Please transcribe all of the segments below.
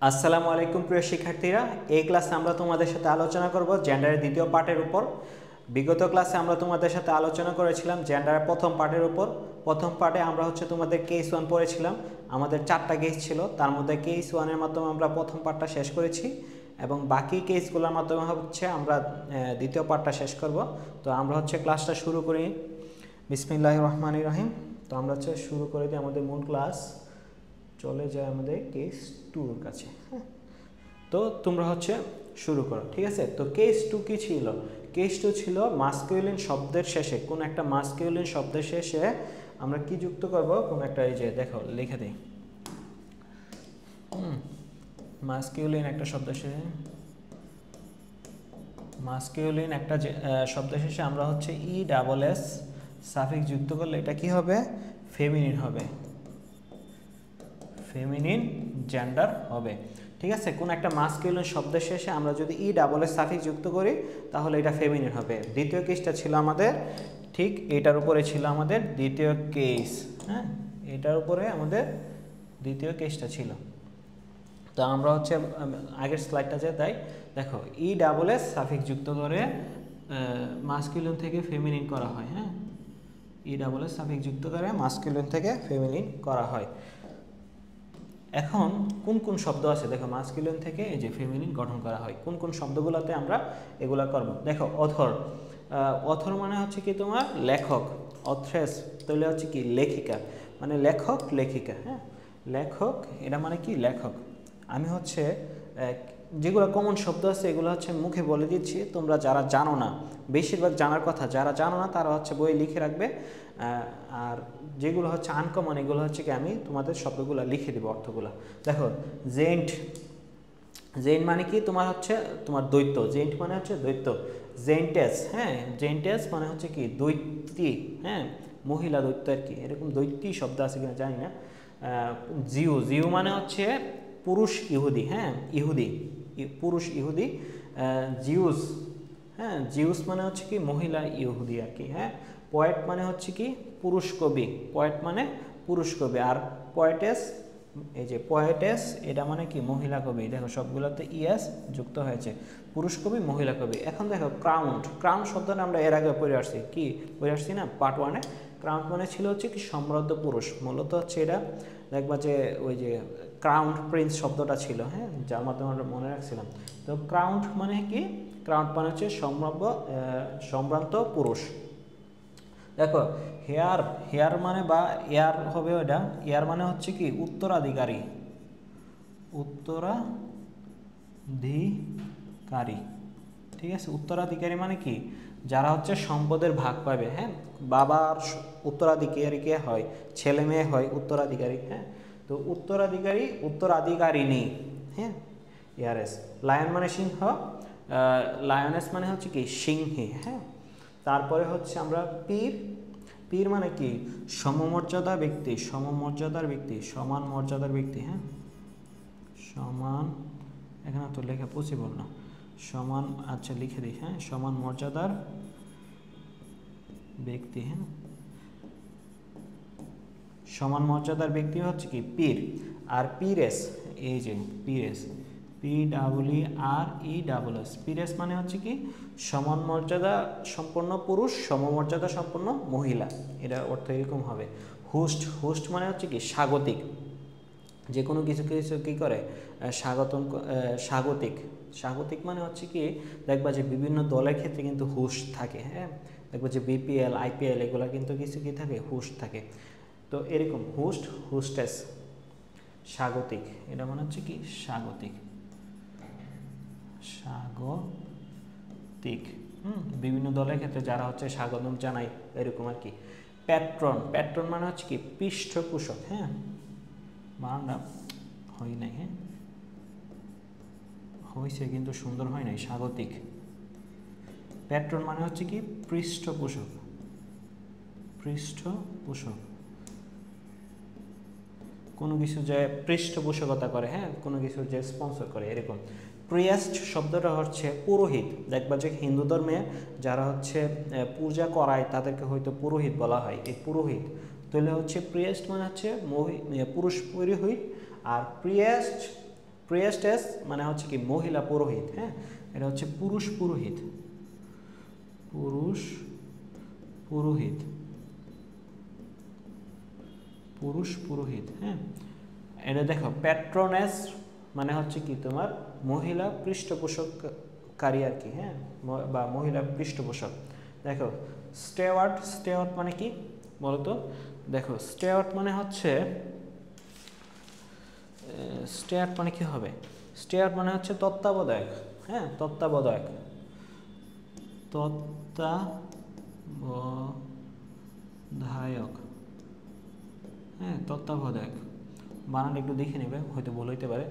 আসসালামু আলাইকুম প্রিয় শিক্ষার্থীরা, এই ক্লাসে আমরা তোমাদের সাথে আলোচনা করব জেন্ডারের দ্বিতীয় পার্টের উপর। বিগত ক্লাসে আমরা তোমাদের সাথে আলোচনা করেছিলাম জেন্ডারের প্রথম পার্টের উপর। প্রথম পার্টে আমরা তোমাদের কেস 1 পড়েছিলাম। আমাদের 4টা কেস ছিল, তার মধ্যে কেস 1-এর মাধ্যমে আমরা প্রথম পার্টটা শেষ করেছি এবং বাকি কেসগুলোর মাধ্যমে আমরা দ্বিতীয় পার্টটা শেষ করব। তো আমরা ক্লাসটা শুরু করি। বিসমিল্লাহির রহমানির রহিম। তো আমরা শুরু করে দিই আমাদের মূল ক্লাস। চলে যায় আমাদের কেস 2-এর কাছে। তো তোমরা শুরু করো, ঠিক আছে? তো কেস 2 কি ছিল? কেস 2 ছিল মাস্কুলিন শব্দের শেষে, কোন একটা মাস্কুলিন শব্দের শেষে আমরা কি যুক্ত করব? কোন একটা, এই যে দেখো লিখে দিই, মাস্কুলিন একটা শব্দের শেষে, মাস্কুলিন একটা শব্দের শেষে আমরা ই ডাবল এস সাফিক্স যুক্ত করলে এটা কি হবে? ফেমিনিন হবে, ফেমিনিন জেন্ডার হবে, ঠিক আছে? কোন একটা মাস্কুলিন শব্দের শেষে আমরা যদি ই ডাবল এস সাফিক্স যুক্ত করি তাহলে এটা ফেমিনিন হবে। দ্বিতীয় কেসটা ছিল আমাদের ঠিক এটার উপরে ছিল আমাদের দ্বিতীয় কেস। হ্যাঁ, এটার উপরে আমাদের দ্বিতীয় কেসটা ছিল। তো আমরা আগের স্লাইডটা তাই দেখো, ই ডাবল এস সাফিক্স যুক্ত করে মাস্কুলিন থেকে ফেমিনিন করা হয়। হ্যাঁ, ই ডাবল এস সাফিক্স যুক্ত করে মাস্কুলিন থেকে ফেমিনিন করা হয়। এখন কোন কোন শব্দ আছে দেখো, মাস্কুলিন থেকে এই যে ফেমিনিন গঠন করা হয়, কোন কোন শব্দগুলোতে আমরা এগুলা করব? দেখো, অথর। অথর মানে কি তোমার লেখক, অথ্রেস তাহলে কি লেখিকা, মানে লেখক লেখিকা। হ্যাঁ, লেখক এটা মানে কি লেখক। আমি যেগুলো কমন শব্দ আছে এগুলো মুখে বলে দিচ্ছি, তোমরা যারা জানো না, বেশিরভাগ জানার কথা, যারা জানো না তারা বই লিখে রাখবে। আর যেগুলো আনকমন এগুলো কি আমি তোমাদের শব্দগুলো লিখে দেবো, অর্থগুলো। দেখো, জেন্ট, জেন্ট মানে কি তোমার তোমার দৈত্য, জেন্ট মানে দৈত্য। জেন্টেস, হ্যাঁ, জেন্টেস মানে কি দৈত্যী, হ্যাঁ, মহিলা দৈত্য আর কি, এরকম দৈত্যী শব্দ আছে কিনা জানি না। জিউ, জিউ মানে পুরুষ ইহুদি, হ্যাঁ, ইহুদি, পুরুষ ইহুদি। জিউস, হ্যাঁ, জিউস মানে কি মহিলা ইহুদি আর কি। হ্যাঁ, পয়েট মানে কি পুরুষ কবি, পয়েট মানে পুরুষ কবি। আর পয়েটেস, এই যে পয়েটেস এটা মানে কি মহিলা কবি। দেখো সবগুলোতে ইএস যুক্ত হয়েছে, পুরুষ কবি মহিলা কবি। এখন দেখো ক্রাউন্ড, ক্রাউন্ড শব্দটা আমরা এর আগে পড়ে আসছি, কি পড়ে আসছি না পার্ট 1-এ। ক্রাউন্ড মানে ছিল কি সমৃদ্ধ পুরুষ, মূলত এটা দেখবা যে ওই যে ক্রাউন্ড প্রিন্স শব্দটা ছিল, হ্যাঁ, যার মাধ্যমে আমরা মনে রাখছিলাম। তো ক্রাউন্ড মানে কি? ক্রাউন্ড মানে সম্ভ্রান্ত পুরুষ। দেখো, হেয়ার, হেয়ার মানে বা এয়ার হবে ওটা, এয়ার মানে কি উত্তরাধিকারী, উত্তরাধিকারী, ঠিক আছে? উত্তরাধিকারী মানে কি যারা সম্পদের ভাগ পাবে। হ্যাঁ, বাবার উত্তরাধিকারী কে হয়? ছেলে মেয়ে হয় উত্তরাধিকারী। হ্যাঁ, তো উত্তরাধিকারী, উত্তরাধিকারিণী। হ্যাঁ, ইয়ারেস। লায়ন মানে সিংহ, লায়নেস মানে কি সিংহী। হ্যাঁ, তারপরে আমরা পীর, পীর মানে কি সমমর্যাদা ব্যক্তি, সমমর্যাদার ব্যক্তি, সমান মর্যাদার ব্যক্তি। হ্যাঁ, সমান, এখানে তো লেখা পসিবল না, সমান, আচ্ছা লিখে দিই। হ্যাঁ, সমান মর্যাদার ব্যক্তি। হ্যাঁ, সমান মর্যাদার ব্যক্তি কি পীর। আর পীরেস, এই যে পীরেস, PRES, পীরেস মানে কি সমান মর্যাদা সম্পন্ন পুরুষ, সমমর্যাদা সম্পন্ন মহিলা, এটা অর্থ এরকম হবে। হোস্ট, হোস্ট মানে কি স্বাগতিক, যে কোনো কিছু কিছু কী করে স্বাগতম, স্বাগতিক। স্বাগতিক মানে কি দেখবা যে বিভিন্ন দলের ক্ষেত্রে কিন্তু হোস্ট থাকে। হ্যাঁ, দেখবা যে BPL, IPL এগুলো কিন্তু কিছু কি থাকে, হোস্ট থাকে। তো এরকম হোস্ট, হোস্টেস, স্বাগতিক, এটা মানে কি স্বাগতিক, স্বাগতিক। বিভিন্ন দলের ক্ষেত্রে যারা স্বাগতম জানায় এরকম আর কি। প্যাট্রন, প্যাট্রন মানে কি পৃষ্ঠপোষক। হ্যাঁ, বানানটা হয় নাই, হ্যাঁ হয়েছে কিন্তু সুন্দর হয় নাই। স্বাগতিক, প্যাট্রন মানে কি পৃষ্ঠপোষক, পৃষ্ঠপোষক, কোনো কিছু যে পৃষ্ঠপোষকতা করে, হ্যাঁ, কোনো কিছু যে স্পন্সর করে, এরকম। প্রিয়েস্ট শব্দটা পুরোহিত। দেখবা যে হিন্দু ধর্মে যারা পূজা করায় তাদেরকে হয়তো পুরোহিত বলা হয়। এই পুরোহিত তাহলে প্রিয়েস্ট মানে পুরুষ পুরোহিত। আর প্রিয়েস্ট প্রিয়েস্টেস মানে হচ্ছে কি মহিলা পুরোহিত, হ্যাঁ, এটা হচ্ছে পুরুষ পুরোহিত, পুরুষ পুরোহিত, পুরুষ পুরোহিত, হ্যাঁ। এটা দেখো প্যাট্রনেস মানে হচ্ছে কি তোমার মহিলা পৃষ্ঠপোষককারী আর কি, হ্যাঁ, বা মহিলা পৃষ্ঠপোষক। দেখো স্টেওয়ার্ড, স্টেওয়ার্ড মানে কি বলতো? দেখো স্টেওয়ার্ড মানে হচ্ছে, স্টেওয়ার্ড মানে কি হবে? স্টেওয়ার্ড মানে হচ্ছে তত্ত্বাবধায়ক, হ্যাঁ, তত্ত্বাবধায়ক, তত্ত্বাবধায়ক, হ্যাঁ, তত্ত্বাবধায়ক। বানানটা একটু দেখে নেবে, হয়তো ভুল হইতে পারে।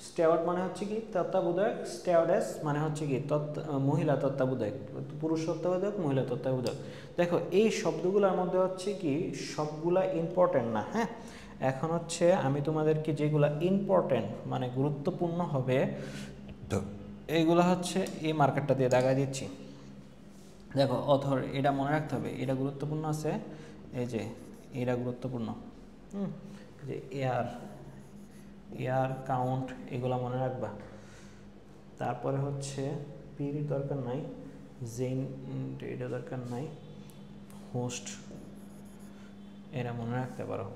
স্টেওয়ার্ড মানে হচ্ছে কি তত্ত্বাবধায়ক, স্টেওয়ার্ডেস মানে হচ্ছে কি মহিলা তত্ত্বাবধায়ক, পুরুষ তত্ত্বাবধায়ক, মহিলা তত্ত্বাবধায়ক। দেখো এই শব্দগুলোর মধ্যে হচ্ছে কি সবগুলা ইম্পর্টেন্ট না, হ্যাঁ। এখন হচ্ছে আমি তোমাদেরকে যেগুলা ইম্পর্টেন্ট মানে গুরুত্বপূর্ণ হবে তো এইগুলো হচ্ছে এই মার্কারটা দিয়ে দাগাই দিচ্ছি। দেখো অথর এটা মনে রাখতে হবে, এটা গুরুত্বপূর্ণ আছে, এই যে এটা গুরুত্বপূর্ণ, যে এয়ার, এয়ার কাউন্ট এগুলো মনে রাখবা। তারপরে হচ্ছে পির দরকার নাই, জেন এটা দরকার নাই, হোস্ট এটা মনে রাখতে পারো।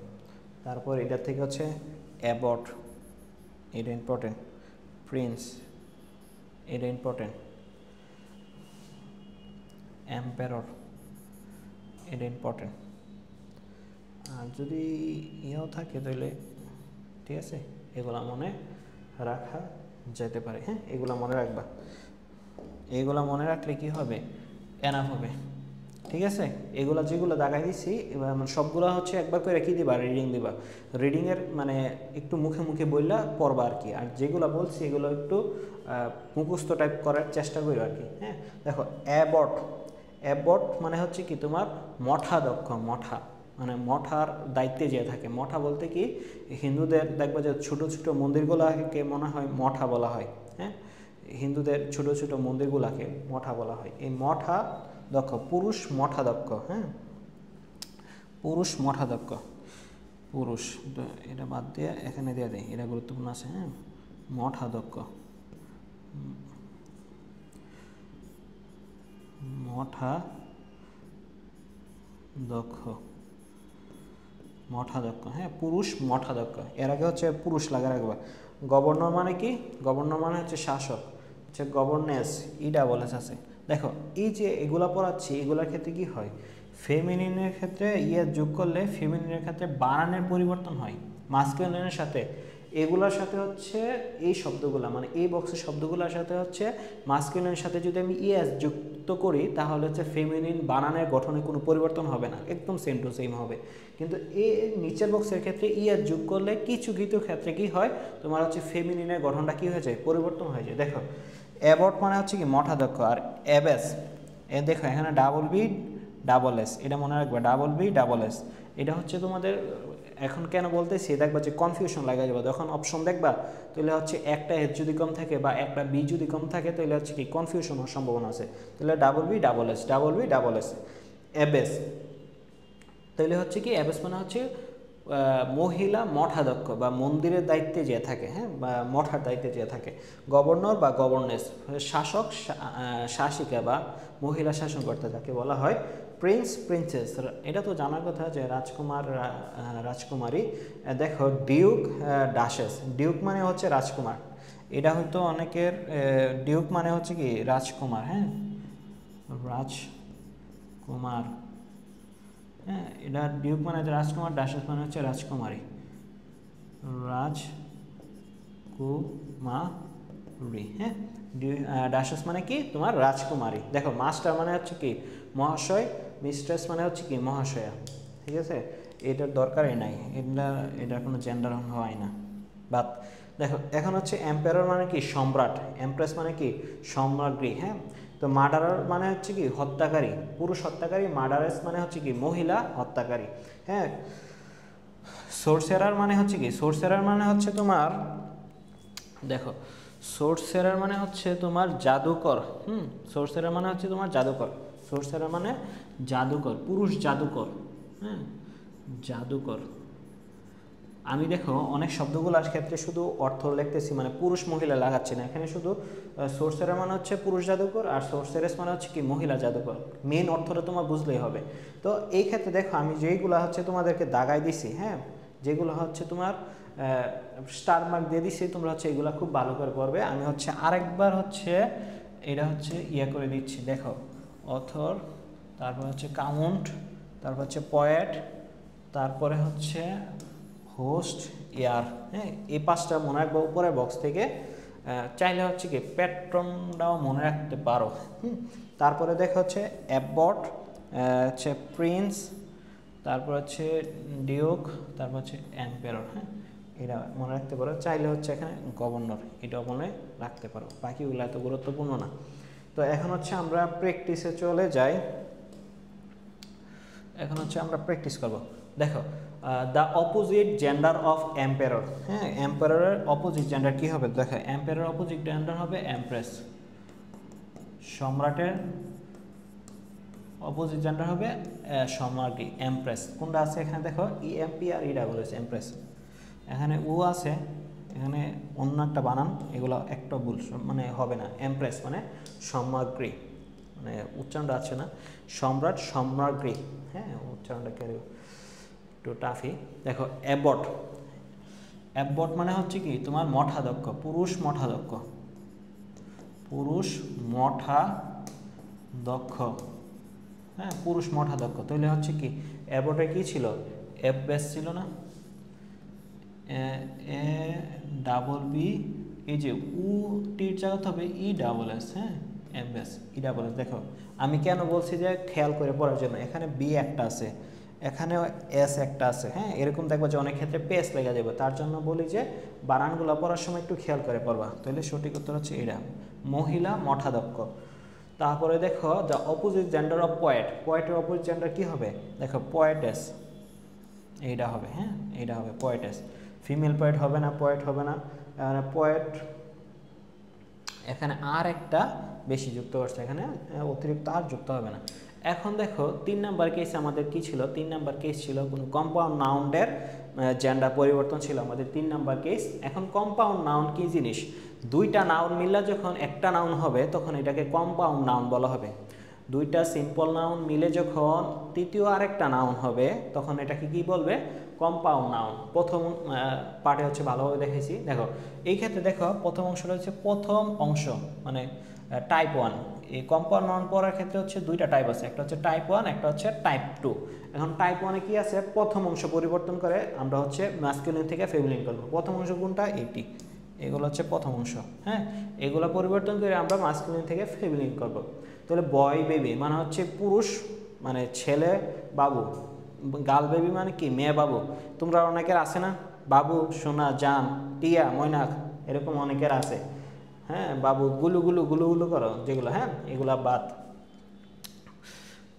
তারপর এটা থেকে হচ্ছে অ্যাবট, এটা ইম্পর্টেন্ট, প্রিন্স এটা ইম্পর্টেন্ট, এম্পায়ার এটা ইম্পর্টেন্ট। আর যদি ইয়েও থাকে তাহলে ঠিক আছে, এগুলা মনে রাখা যেতে পারে, হ্যাঁ, এগুলা মনে রাখবা। এগুলা মনে রাখলে কি হবে, এনাফ হবে, ঠিক আছে। এগুলা যেগুলো দাগাই দিচ্ছি এবার সবগুলো হচ্ছে একবার করে কি দিবা, রিডিং দিবা। রিডিংয়ের মানে একটু মুখে মুখে বললা পড়বা আর কি, আর যেগুলো বলছি এগুলো একটু মুখস্থ টাইপ করার চেষ্টা করো আর কি, হ্যাঁ। দেখো অ্যাবট, অ্যাবট মানে হচ্ছে কি তোমার মঠা দক্ষ, মঠা মানে মঠার দায়িত্বে যে থাকে। মঠা বলতে কি হিন্দুদের দেখবা যে ছোটো ছোটো মন্দিরগুলোকে মনে হয় মঠা বলা হয়, হ্যাঁ, হিন্দুদের ছোটো ছোটো মন্দিরগুলোকে মঠা বলা হয়। এই মঠা দক্ষ, পুরুষ মঠা দক্ষ, হ্যাঁ, পুরুষ মঠা দক্ষ, পুরুষ এটা বাদ দিয়ে এখানে দিয়ে দেয়, এটা গুরুত্বপূর্ণ আছে, হ্যাঁ, মঠা দক্ষ, মঠা দক্ষ, মঠাধ্যক্ষ, হ্যাঁ, পুরুষ মঠাধ্যক্ষ। এর আগে হচ্ছে পুরুষ লাগা রাখবা। গভর্নর মানে কি? গভর্নর মানে হচ্ছে শাসক, হচ্ছে গভর্নেস, ইডা বলে আছে। দেখো এই যে এগুলা পড়াচ্ছি এগুলোর ক্ষেত্রে কি হয়, ফেমিনিনের ক্ষেত্রে ইয়ে যোগ করলে ফেমিনিনের ক্ষেত্রে বানানের পরিবর্তন হয় মাস্কুলিনের সাথে। এগুলোর সাথে হচ্ছে এই শব্দগুলা মানে এই বক্সের শব্দগুলোর সাথে হচ্ছে মাস্কুলিনের সাথে যদি আমি ইএস যুক্ত করি তাহলে হচ্ছে ফেমিনিন বানানের গঠনে কোনো পরিবর্তন হবে না, একদম সেম টু সেম হবে। কিন্তু এই নিচের বক্সের ক্ষেত্রে ইএস যোগ করলে কিছু কিছু ক্ষেত্রে কি হয় তোমার হচ্ছে ফেমিনিনের গঠনটা কি হয়ে যায়, পরিবর্তন হয়ে যায়। দেখো অ্যাবট মানে হচ্ছে কি মঠাধ্যক্ষ, আর অ্যাবেস এ দেখো এখানে ডাবল বি ডাবল এস, এটা মনে রাখবে, ডাবল বি ডাবল এস। এটা হচ্ছে তোমাদের এখন কেন বলতেছি দেখবা যে কনফিউশন লাগা যাবে, যখন অপশন দেখবা তাহলে হচ্ছে একটা এস যদি কম থাকে বা একটা বি যদি কম থাকে তাহলে হচ্ছে কি কনফিউশন হওয়ার সম্ভাবনা আছে। তাহলে double B double S, double B double S. Abbess তাহলে হচ্ছে কি অ্যাবেস মানে হচ্ছে মহিলা মঠাধ্যক্ষ বা মন্দিরের দায়িত্বে যে থাকে, হ্যাঁ, বা মঠার দায়িত্বে যে থাকে। গভর্নর বা গভর্নেস শাসক, শাসিকা বা মহিলা শাসনকর্তা যাকে বলা হয়। প্রিন্স প্রিন্সেস এটা তো জানার কথা যে রাজকুমার রাজকুমারী। দেখো ডিউক ডাশেস, ডিউক মানে হচ্ছে রাজকুমার, এটা হয়তো অনেকের ডিউক মানে হচ্ছে কি রাজকুমার, হ্যাঁ, রাজকুমার, হ্যাঁ, এটা ডিউক মানে রাজকুমার, ডাশেস মানে হচ্ছে রাজকুমারী, রাজকুমারী, হ্যাঁ, ডাশেস মানে কি তোমার রাজকুমারী। দেখো মাস্টার মানে হচ্ছে কি মহাশয়, মিস্ট্রেস মানে হচ্ছে কি মহাশয়া, ঠিক আছে, এটার দরকারই নাই, এটার কোনো জেন্ডার হয় না বাট। দেখো এখন হচ্ছে এম্পায়ার মানে কি সম্রাট, এমপ্রেস মানে কি সম্রাজ্ঞী, হ্যাঁ। তো মার্ডারার মানে হচ্ছে কি হত্যাকারী, পুরুষ হত্যাকারী। মার্ডারেস মানে হচ্ছে কি মহিলা হত্যাকারী, হ্যাঁ। সোর্সেরার মানে হচ্ছে কি, সোর্সেরার মানে হচ্ছে তোমার দেখো সোর্সেরার মানে হচ্ছে তোমার জাদুকর, সোর্সেরার মানে হচ্ছে তোমার জাদুকর, সোর্সেরার মানে জাদুকর, পুরুষ জাদুকর, হ্যাঁ, জাদুকর। আমি দেখো অনেক শব্দগুলোর ক্ষেত্রে শুধু অর্থ লিখতেছি, মানে পুরুষ মহিলা লাগাচ্ছি না, এখানে শুধু সোর্সের মানে হচ্ছে পুরুষ জাদুকর আর সোর্সের মানে হচ্ছে কি মহিলা জাদুকর, মেন অর্থটা তোমার বুঝলেই হবে। তো এই ক্ষেত্রে দেখো আমি যেইগুলো হচ্ছে তোমাদেরকে দাগাই দিছি, হ্যাঁ, যেগুলো হচ্ছে তোমার স্টার মার্ক দিয়ে দিছি, তোমরা হচ্ছে এগুলো খুব ভালো করে পড়বে। আমি হচ্ছে আরেকবার হচ্ছে এটা হচ্ছে ইয়ে করে দিচ্ছি, দেখো অথর, তারপর হচ্ছে কাউন্ট, তারপর হচ্ছে পয়েট, তারপরে হচ্ছে হোস্ট, ইয়ার, হ্যাঁ, এই পাঁচটা মনে রাখবো উপরে বক্স থেকে। চাইলে হচ্ছে কি প্যাট্রনটাও মনে রাখতে পারো। তারপরে দেখো হচ্ছে অ্যাবট, হচ্ছে প্রিন্স, তারপর হচ্ছে ডিউক, তারপর হচ্ছে এম্পায়ার, হ্যাঁ, এটা মনে রাখতে পারো। চাইলে হচ্ছে এখানে গভর্নর, এটাও মনে রাখতে পারো, বাকিগুলো এত গুরুত্বপূর্ণ না। তো এখন হচ্ছে আমরা প্র্যাকটিসে চলে যাই। এখন হচ্ছে আমরা প্র্যাকটিস করব। দেখো the opposite gender of empire, হ্যাঁ, এম্পায়ারের অপোজিট জেন্ডার কি হবে? দেখো এম্পায়ারের অপোজিট জেন্ডার হবে এমপ্রেস, সম্রাটের অপোজিট জেন্ডার হবে সম্রাজ্ঞী, এমপ্রেস। কোনটা আছে এখানে? দেখো ইএমপি আর ই ডাবল এস, এমপ্রেস। এখানে ও আছে, এখানে অন্য একটা বানান, এগুলো একটা ভুল, মানে হবে না। এমপ্রেস মানে সম্রাজ্ঞী, মানে উচ্চারণটা আছে না, সম্রাট সম্রাজ্ঞী, হ্যাঁ, উচ্চারণটা একটু টাফি। দেখো অ্যাবট, অ্যাবট মানে হচ্ছে কি তোমার মঠাধ্যক্ষ, পুরুষ মঠাধ্যক্ষ, পুরুষ মঠাধ্যক্ষ, হ্যাঁ, পুরুষ মঠাধ্যক্ষ। তাহলে হচ্ছে কি অ্যাবটে কি ছিল? এফ বেস ছিল না, এ ডাবল বি, এই যে উ টির জায়গাতে হবে ই ডাবল এস, হ্যাঁ, F base E double S. দেখো আমি কেন বলছি যে খেয়াল করে পড়ার জন্য, এখানে বি একটা আছে, এখানেও এস একটা আছে, হ্যাঁ, এরকম দেখবো যে অনেক ক্ষেত্রে পেস লেগে যাবে, তার জন্য বলি যে বানানগুলো পড়ার সময় একটু খেয়াল করে পড়বা। তাহলে সঠিক উত্তর হচ্ছে এটা, মহিলা মঠাধ্যক্ষ। তারপরে দেখো the opposite gender of poet, পয়েটের অপোজিট জেন্ডার কি হবে? দেখো পয়েটেস, এইটা হবে, হ্যাঁ, এইটা হবে পয়েটেস। ফিমেল পয়েট হবে না, পয়েট হবে না, পয়েট এখানে আর একটা বেশি যুক্ত করছে, এখানে অতিরিক্ত আর যুক্ত হবে না। এখন দেখো 3 নাম্বার কেস আমাদের কি ছিল? 3 নাম্বার কেস ছিল কোনো কম্পাউন্ড নাউনের জেন্ডার পরিবর্তন ছিল আমাদের 3 নাম্বার কেস। এখন কম্পাউন্ড নাউন কি জিনিস? দুইটা নাউন মিললে যখন একটা নাউন হবে তখন এটাকে কম্পাউন্ড নাউন বলা হবে। দুইটা সিম্পল নাউন মিলে যখন তৃতীয় আরেকটা নাউন হবে তখন এটাকে কি বলবে? Compound noun. প্রথম পার্টে হচ্ছে ভালোভাবে দেখেছি। দেখো এই ক্ষেত্রে দেখো প্রথম অংশটা হচ্ছে প্রথম অংশ, মানে টাইপ 1। এই কম্পাউন্ড নাউন পড়ার ক্ষেত্রে হচ্ছে দুইটা টাইপ আছে, একটা হচ্ছে টাইপ 1, একটা হচ্ছে টাইপ 2। এখন টাইপ 1-এ কি আছে? প্রথম অংশ পরিবর্তন করে আমরা হচ্ছে ম্যাসকুলিন থেকে ফেমিনিন করব। প্রথম অংশ কোনটা? এটি, এগুলো হচ্ছে প্রথম অংশ, হ্যাঁ, এগুলো পরিবর্তন করে আমরা ম্যাসকুলিন থেকে ফেমিনিন করব। তাহলে বয় বেবি মানে হচ্ছে পুরুষ, মানে ছেলে বাবু। গার্ল বেবি মানে কি? মেয়ে বাবু। তোমরা অনেকের আছে না, বাবু, সোনা, জান, টিয়া, ময়নাক, এরকম অনেকের আছে, হ্যাঁ, বাবু, গুলু গুলু গুলু গুলু করো যেগুলো, হ্যাঁ, এগুলা বাদ,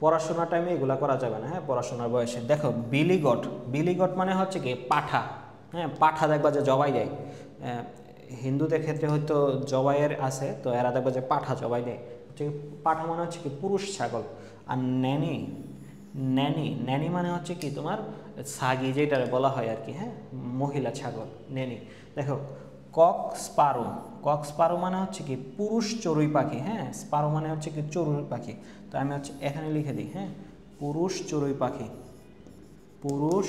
পড়াশোনার টাইমে এগুলা করা যাবে না, হ্যাঁ, পড়াশোনার বয়সে। দেখো বিলিগট, বিলিগট মানে হচ্ছে কি পাঠা, হ্যাঁ, পাঠা দেখবা যে জবাই দেয়, হিন্দুদের ক্ষেত্রে হয়তো জবাইয়ের আছে, তো এরা দেখবা যে পাঠা জবাই দেয়, হচ্ছে পাঠা মানে হচ্ছে কি পুরুষ ছাগল। আর ন্যানি, ন্যানি, ন্যানি মানে হচ্ছে কি তোমার সাগি, যেটা বলা হয় আর কি, হ্যাঁ, মহিলা ছাগল, ন্যানি। দেখো কক স্পারো, কক স্পারো মানে হচ্ছে কি পুরুষ চড়ুই পাখি, হ্যাঁ, স্পারো মানে হচ্ছে কি চড়ুই পাখি। তো আমি হচ্ছে এখানে লিখে দিই, হ্যাঁ, পুরুষ চড়ুই পাখি, পুরুষ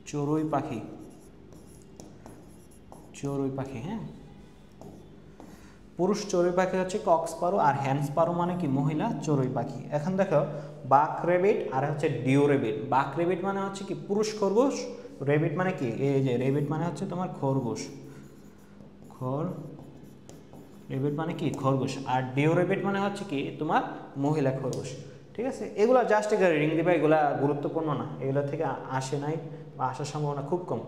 চড়ুই পাখি, চড়ুই পাখি, হ্যাঁ, পুরুষ চড়ুই পাখি হচ্ছে কক স্পারো। আর হ্যান্ড স্পারো মানে কি মহিলা চড়ুই পাখি। এখন দেখো বাক রেবিট আর হচ্ছে ডিও রেবিট। বাক রেবিট মানে হচ্ছে কি পুরুষ খরগোশ, রেবিট মানে কি, এই যে রেবিট মানে হচ্ছে তোমার খরগোশ, রেবিট মানে কি খরগোশ। আর ডিও রেবিট মানে হচ্ছে কি তোমার মহিলা খরগোশ। ঠিক আছে, এগুলো জাস্ট রিং দিবা, এগুলা গুরুত্বপূর্ণ না, এগুলো থেকে আসে নাই বা আসার সম্ভাবনা খুব কম।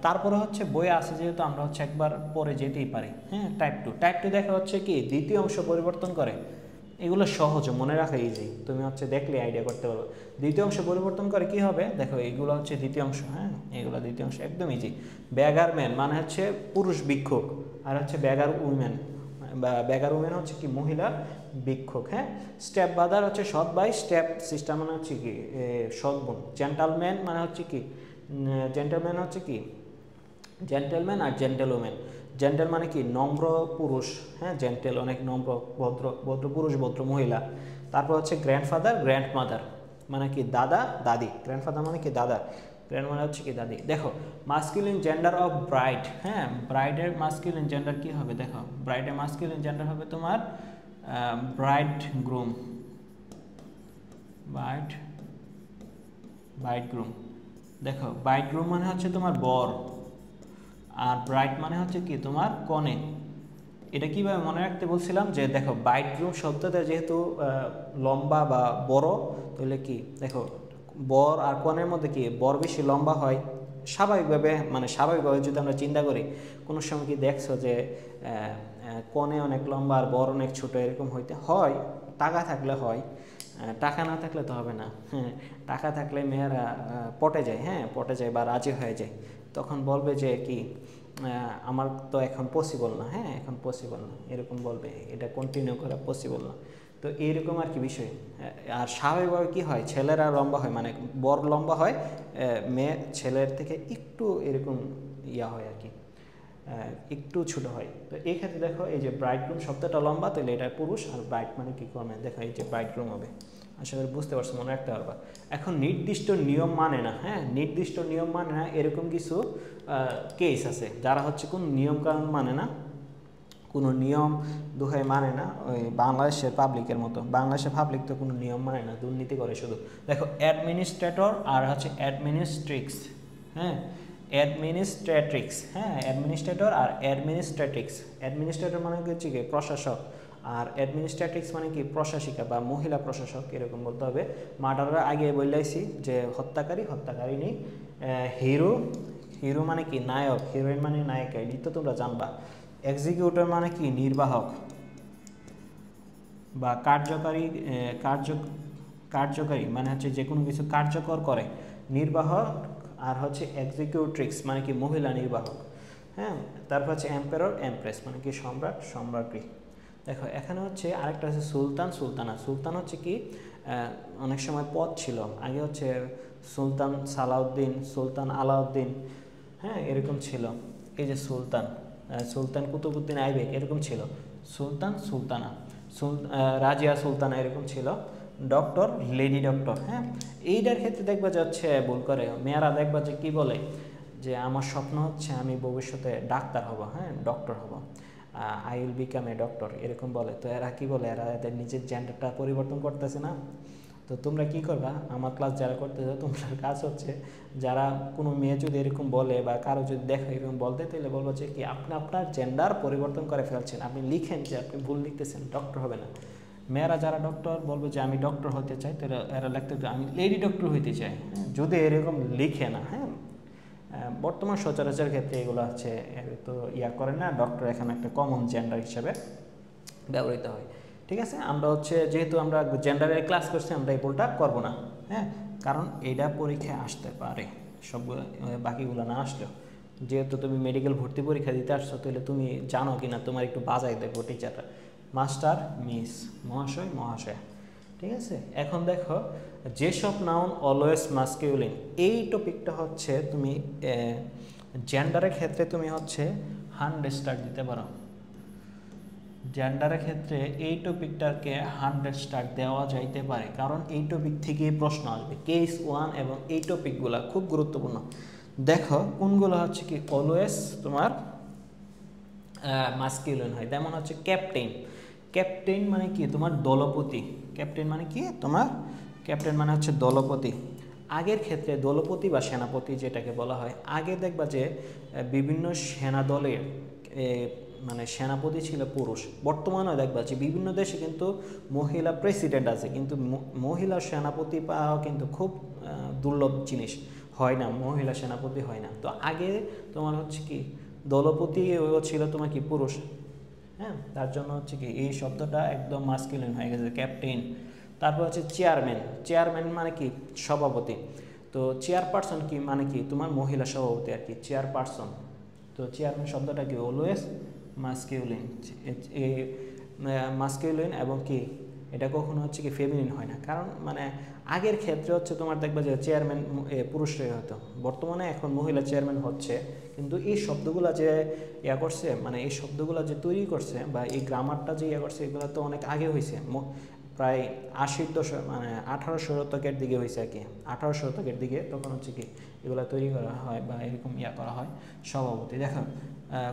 তারপরে হচ্ছে বইয়ে আছে যেহেতু আমরা হচ্ছে একবার পরে যেতেই পারি, হ্যাঁ। টাইপ 2, টাইপ 2 দেখা হচ্ছে কি দ্বিতীয় অংশ পরিবর্তন করে, এগুলো সহজ মনে রাখা ইজি, তুমি হচ্ছে দেখলে আইডিয়া করতে পারবে। দ্বিতীয় অংশ পরিবর্তন করে কি হবে? দেখো এইগুলো হচ্ছে দ্বিতীয় অংশ, হ্যাঁ, এগুলো দ্বিতীয় অংশ, একদম ইজি। ব্যাগার ম্যান মানে হচ্ছে পুরুষ ভিক্ষুক, আর হচ্ছে ব্যাগার উমেন, বা ব্যাগার উমেন হচ্ছে কি মহিলা ভিক্ষুক, হ্যাঁ। স্টেপ ব্রাদার হচ্ছে সৎ ভাই, স্টেপ সিস্টার মানে হচ্ছে কি সৎ বোন। জেন্টালম্যান মানে হচ্ছে কি জেন্টলম্যান হচ্ছে কি জেন্টলম্যান আর জেন্টলওম্যান। জেন্টেল মানে কি নম্র পুরুষ, হ্যাঁ, জেন্টেল অনেক নম্র, ভদ্র, ভদ্র পুরুষ, ভদ্র মহিলা। তারপর হচ্ছে গ্র্যান্ডফাদার, গ্র্যান্ডমাদার মানে কি দাদা দাদি। গ্র্যান্ডফাদার মানে কি দাদা, গ্র্যান্ড মানে হচ্ছে কি দাদি। দেখো মাস্কুলিন জেন্ডার অফ ব্রাইড, হ্যাঁ, ব্রাইডের মাস্কুলিন জেন্ডার কি হবে? দেখো ব্রাইডের মাস্কুলিন জেন্ডার হবে তোমার ব্রাইড গ্রুম, ব্রাইড গ্রুম। দেখো ব্রাইড গ্রুম মানে হচ্ছে তোমার বর, আর ব্রাইড মানে হচ্ছে কি তোমার কনে। এটা কিভাবে মনে রাখতে বলছিলাম যে দেখো ব্রাইড গ্রুম শব্দটা যেহেতু লম্বা বা বড়, তাহলে কি দেখো বর আর কনের মধ্যে কি বর বেশি লম্বা হয় স্বাভাবিকভাবে, মানে স্বাভাবিকভাবে যদি আমরা চিন্তা করি, কোনো সময় কি দেখছো যে কনে অনেক লম্বা আর বর অনেক ছোট, এরকম হইতে হয়, টাকা থাকলে হয়, টাকা না থাকলে তো হবে না। হ্যাঁ, টাকা থাকলে মেয়েরা পটে যায়, হ্যাঁ পটে যায় বা রাজি হয়ে যায়, তখন বলবে যে কি আমার তো এখন পসিবল না, হ্যাঁ এখন পসিবল না, এরকম বলবে, এটা কন্টিনিউ করা পসিবল না। তো এইরকম আর কি বিষয়। আর স্বাভাবিকভাবে কী হয়, ছেলেরা লম্বা হয়, মানে বর লম্বা হয়, মেয়ে ছেলের থেকে একটু এরকম ইয়া হয় আর কি, একটু ছোট হয়। তো এই ক্ষেত্রে দেখো এই যে ব্রাইডগ্রুম শব্দটা লম্বা, তাহলে এটা পুরুষ, আর ব্রাইড মানে কি করবে, দেখো এই যে ব্রাইডগ্রুম হবে। আশা করি বুঝতে পারছো, মনে রাখতে পারবা। এখন নির্দিষ্ট নিয়ম মানে না, হ্যাঁ নির্দিষ্ট নিয়ম মানে না, এরকম কিছু কেস আছে যারা হচ্ছে কোন নিয়ম কানুন মানে না, কোনো নিয়ম দোহাই মানে না, ওই বাংলাদেশের পাবলিকের মতো। বাংলাদেশের পাবলিক তো কোনো নিয়ম মানে না, দুর্নীতি করে শুধু। দেখো অ্যাডমিনিস্ট্রেটর আর হচ্ছে অ্যাডমিনিস্ট্রিক্স, হ্যাঁ অ্যাডমিনিস্ট্রেট্রিক্স, হ্যাঁ অ্যাডমিনিস্ট্রেটর আর অ্যাডমিনিস্ট্রেট্রিক্স। অ্যাডমিনিস্ট্রেটর মানে হচ্ছে কি প্রশাসক, আর অ্যাডমিনিস্ট্রেট্রিক্স মানে কি প্রশাসিকা বা মহিলা প্রশাসক, এরকম বলতে হবে। মার্ডারের আগে বললাইছি যে হত্যাকারী নেই। হিরো মানে কি নায়ক, হিরোইন মানে নায়িকা, এই তো তোমরা জানবা। এক্সিকিউটর মানে কি নির্বাহক বা কার্যকারী মানে হচ্ছে যে কোনো কিছু কার্যকর করে, নির্বাহক। আর হচ্ছে এক্সিকিউট্রিক্স মানে কি মহিলা নির্বাহক, হ্যাঁ। তারপর হচ্ছে এম্পায়ার, এমপ্রেস মানে কি সম্রাট, সম্রাজ্ঞী। দেখো এখানে হচ্ছে আরেকটা হচ্ছে সুলতান, সুলতানা। সুলতান হচ্ছে কি অনেক সময় পদ ছিল, আগে হচ্ছে সুলতান সালাউদ্দিন, সুলতান আলাউদ্দিন, হ্যাঁ এরকম ছিল। এই যে সুলতান কুতুবউদ্দিন আইবেক এরকম ছিল। সুলতান, সুলতানা, রাজিয়া সুলতানা এরকম ছিল। ডক্টর, লেডি ডক্টর, হ্যাঁ। এইটার ক্ষেত্রে দেখবা যাচ্ছে ভুল করে মেয়েরা, দেখবা যে কি বলে যে আমার স্বপ্ন হচ্ছে আমি ভবিষ্যতে ডাক্তার হব, হ্যাঁ ডক্টর হব, I will become a doctor, এরকম বলে। তো এরা কি বলে, এরা এদের নিজের জেন্ডারটা পরিবর্তন করতেছে না। তো তোমরা কি করবা, আমার ক্লাস যারা করতেছো, তোমরা কাজ হচ্ছে যারা কোনো মেয়ে যদি এরকম বলে বা কারো যদি দেখো এরকম বলতে, তাহলে বলবো যে কি আপনি আপনার জেন্ডার পরিবর্তন করে ফেলছেন, আপনি লিখেন যে আপনি ভুল লিখতেছেন, ডক্টর হবে না। মেয়েরা যারা ডক্টর বলবে যে আমি ডক্টর হতে চাই, তো এরা লিখতে আমি লেডি ডক্টর হইতে চাই, যদি এরকম লিখে না, হ্যাঁ। বর্তমান সচরাচর ক্ষেত্রে এগুলো হচ্ছে তো করে না, ডক্টর এখানে একটা কমন জেন্ডার হিসেবে ব্যবহৃত হয়। ঠিক আছে, আমরা হচ্ছে যেহেতু আমরা জেন্ডারের ক্লাস করছি, আমরা এই ভুলটা করবো না, হ্যাঁ। কারণ এইটা পরীক্ষায় আসতে পারে, সবগুলো বাকিগুলো না আসলেও। যেহেতু তুমি মেডিকেল ভর্তি পরীক্ষা দিতে আসছো, তাহলে তুমি জানো কি না, তোমার একটু বাজাই দেখবো টিচাররা, মাস্টার, মিস, মহাশয়, মহাশয়া। ঠিক আছে, এখন দেখো যেসব নাউন অলওয়েজ মাস্কিউলিন, এই টপিকটা হচ্ছে তুমি জেন্ডারের ক্ষেত্রে তুমি হচ্ছে 100 স্টার দিতে পারো। জেন্ডারের ক্ষেত্রে এই টপিকটাকে 100 স্টার দেওয়া যাইতে পারে, কারণ এই টপিক থেকেই প্রশ্ন আসবে। কেস 1 এবং এই টপিকগুলো খুব গুরুত্বপূর্ণ। দেখো কোনগুলো হচ্ছে কি অলওয়েজ তোমার মাস্কিউলিন হয়, যেমন হচ্ছে ক্যাপ্টেন। ক্যাপ্টেন মানে কি তোমার দলপতি, ক্যাপ্টেন মানে কি তোমার, ক্যাপ্টেন মানে হচ্ছে দলপতি। আগের ক্ষেত্রে দলপতি বা সেনাপতি যেটাকে বলা হয়, আগে দেখবা যে বিভিন্ন সেনা দলের মানে সেনাপতি ছিল পুরুষ। বর্তমানেও দেখবা যে বিভিন্ন দেশে কিন্তু মহিলা প্রেসিডেন্ট আছে, কিন্তু মহিলা সেনাপতি পাওয়া কিন্তু খুব দুর্লভ জিনিস, হয় না, মহিলা সেনাপতি হয় না। তো আগে তোমার হচ্ছে কি দলপতি ছিল তোমার কি পুরুষ, হ্যাঁ। তার জন্য হচ্ছে কি এই শব্দটা একদম মাস্কুলিন হয়ে গেছে, ক্যাপ্টেন। তারপর হচ্ছে চেয়ারম্যান। চেয়ারম্যান মানে কি সভাপতি। তো চেয়ারপারসন কি মানে কি তোমার মহিলা সভাপতি আর কি, চেয়ারপারসন। তো চেয়ারম্যান শব্দটা কি অলওয়েজ মাস্কিউলিন, মাস্কিউলিন এবং কি এটা কখনো হচ্ছে কি ফেমিনিন হয় না। কারণ মানে আগের ক্ষেত্রে হচ্ছে তোমার দেখবে যে চেয়ারম্যান পুরুষরাই হতো, বর্তমানে এখন মহিলা চেয়ারম্যান হচ্ছে, কিন্তু এই শব্দগুলো যে ইয়া করছে, মানে এই শব্দগুলো যে তৈরি করছে বা এই গ্রামারটা যে ইয়া করছে, এগুলো তো অনেক আগে হয়েছে, প্রায় 80 দশক মানে 1800 শতকের দিকে হয়েছে আর কি, 1800 শতকের দিকে তখন হচ্ছে কি এগুলো তৈরি করা হয় বা এরকম ইয়া করা হয় স্বভাবতই। দেখো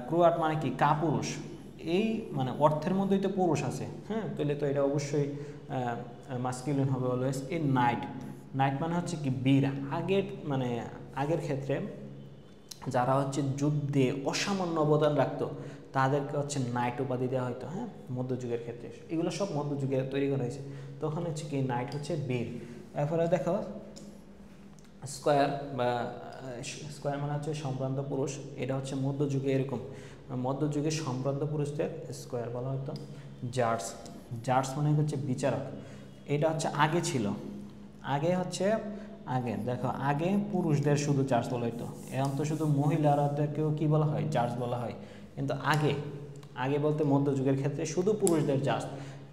ক্রোয়াট মানে কি কাপুরুষ, এই মানে অর্থের মধ্যেই তো পুরুষ আছে, হ্যাঁ, তাহলে তো এটা অবশ্যই মাস্কুলিন হবে অলওয়েজ। এই নাইট, নাইট মানে হচ্ছে কি বীর। আগের মানে আগের ক্ষেত্রে যারা হচ্ছে যুদ্ধে অসামান্য অবদান রাখতো তাদেরকে হচ্ছে নাইট উপাধি দেওয়া হতো, হ্যাঁ, মধ্যযুগের ক্ষেত্রে। এগুলো সব মধ্যযুগে তৈরি করা হয়েছে, তখন হচ্ছে কি নাইট হচ্ছে বীর। এরপরে দেখো স্কোয়ার বা স্কোয়ার মানে হচ্ছে সম্ভ্রান্ত পুরুষ, এটা হচ্ছে মধ্যযুগে এরকম, মধ্যযুগে সম্ভ্রান্ত পুরুষদের স্কোয়ার বলা হতো। জার্জ, জার্জ মানে হচ্ছে বিচারক, এটা হচ্ছে আগে ছিল, আগে হচ্ছে আগে দেখো আগে পুরুষদের শুধু জার্জ বলা হতো, এখন তো শুধু মহিলাদেরকেও কি বলা হয়, জার্জ বলা হয়। কিন্তু আগে আগে বলতে মধ্যযুগের ক্ষেত্রে শুধু পুরুষদের জার্জ,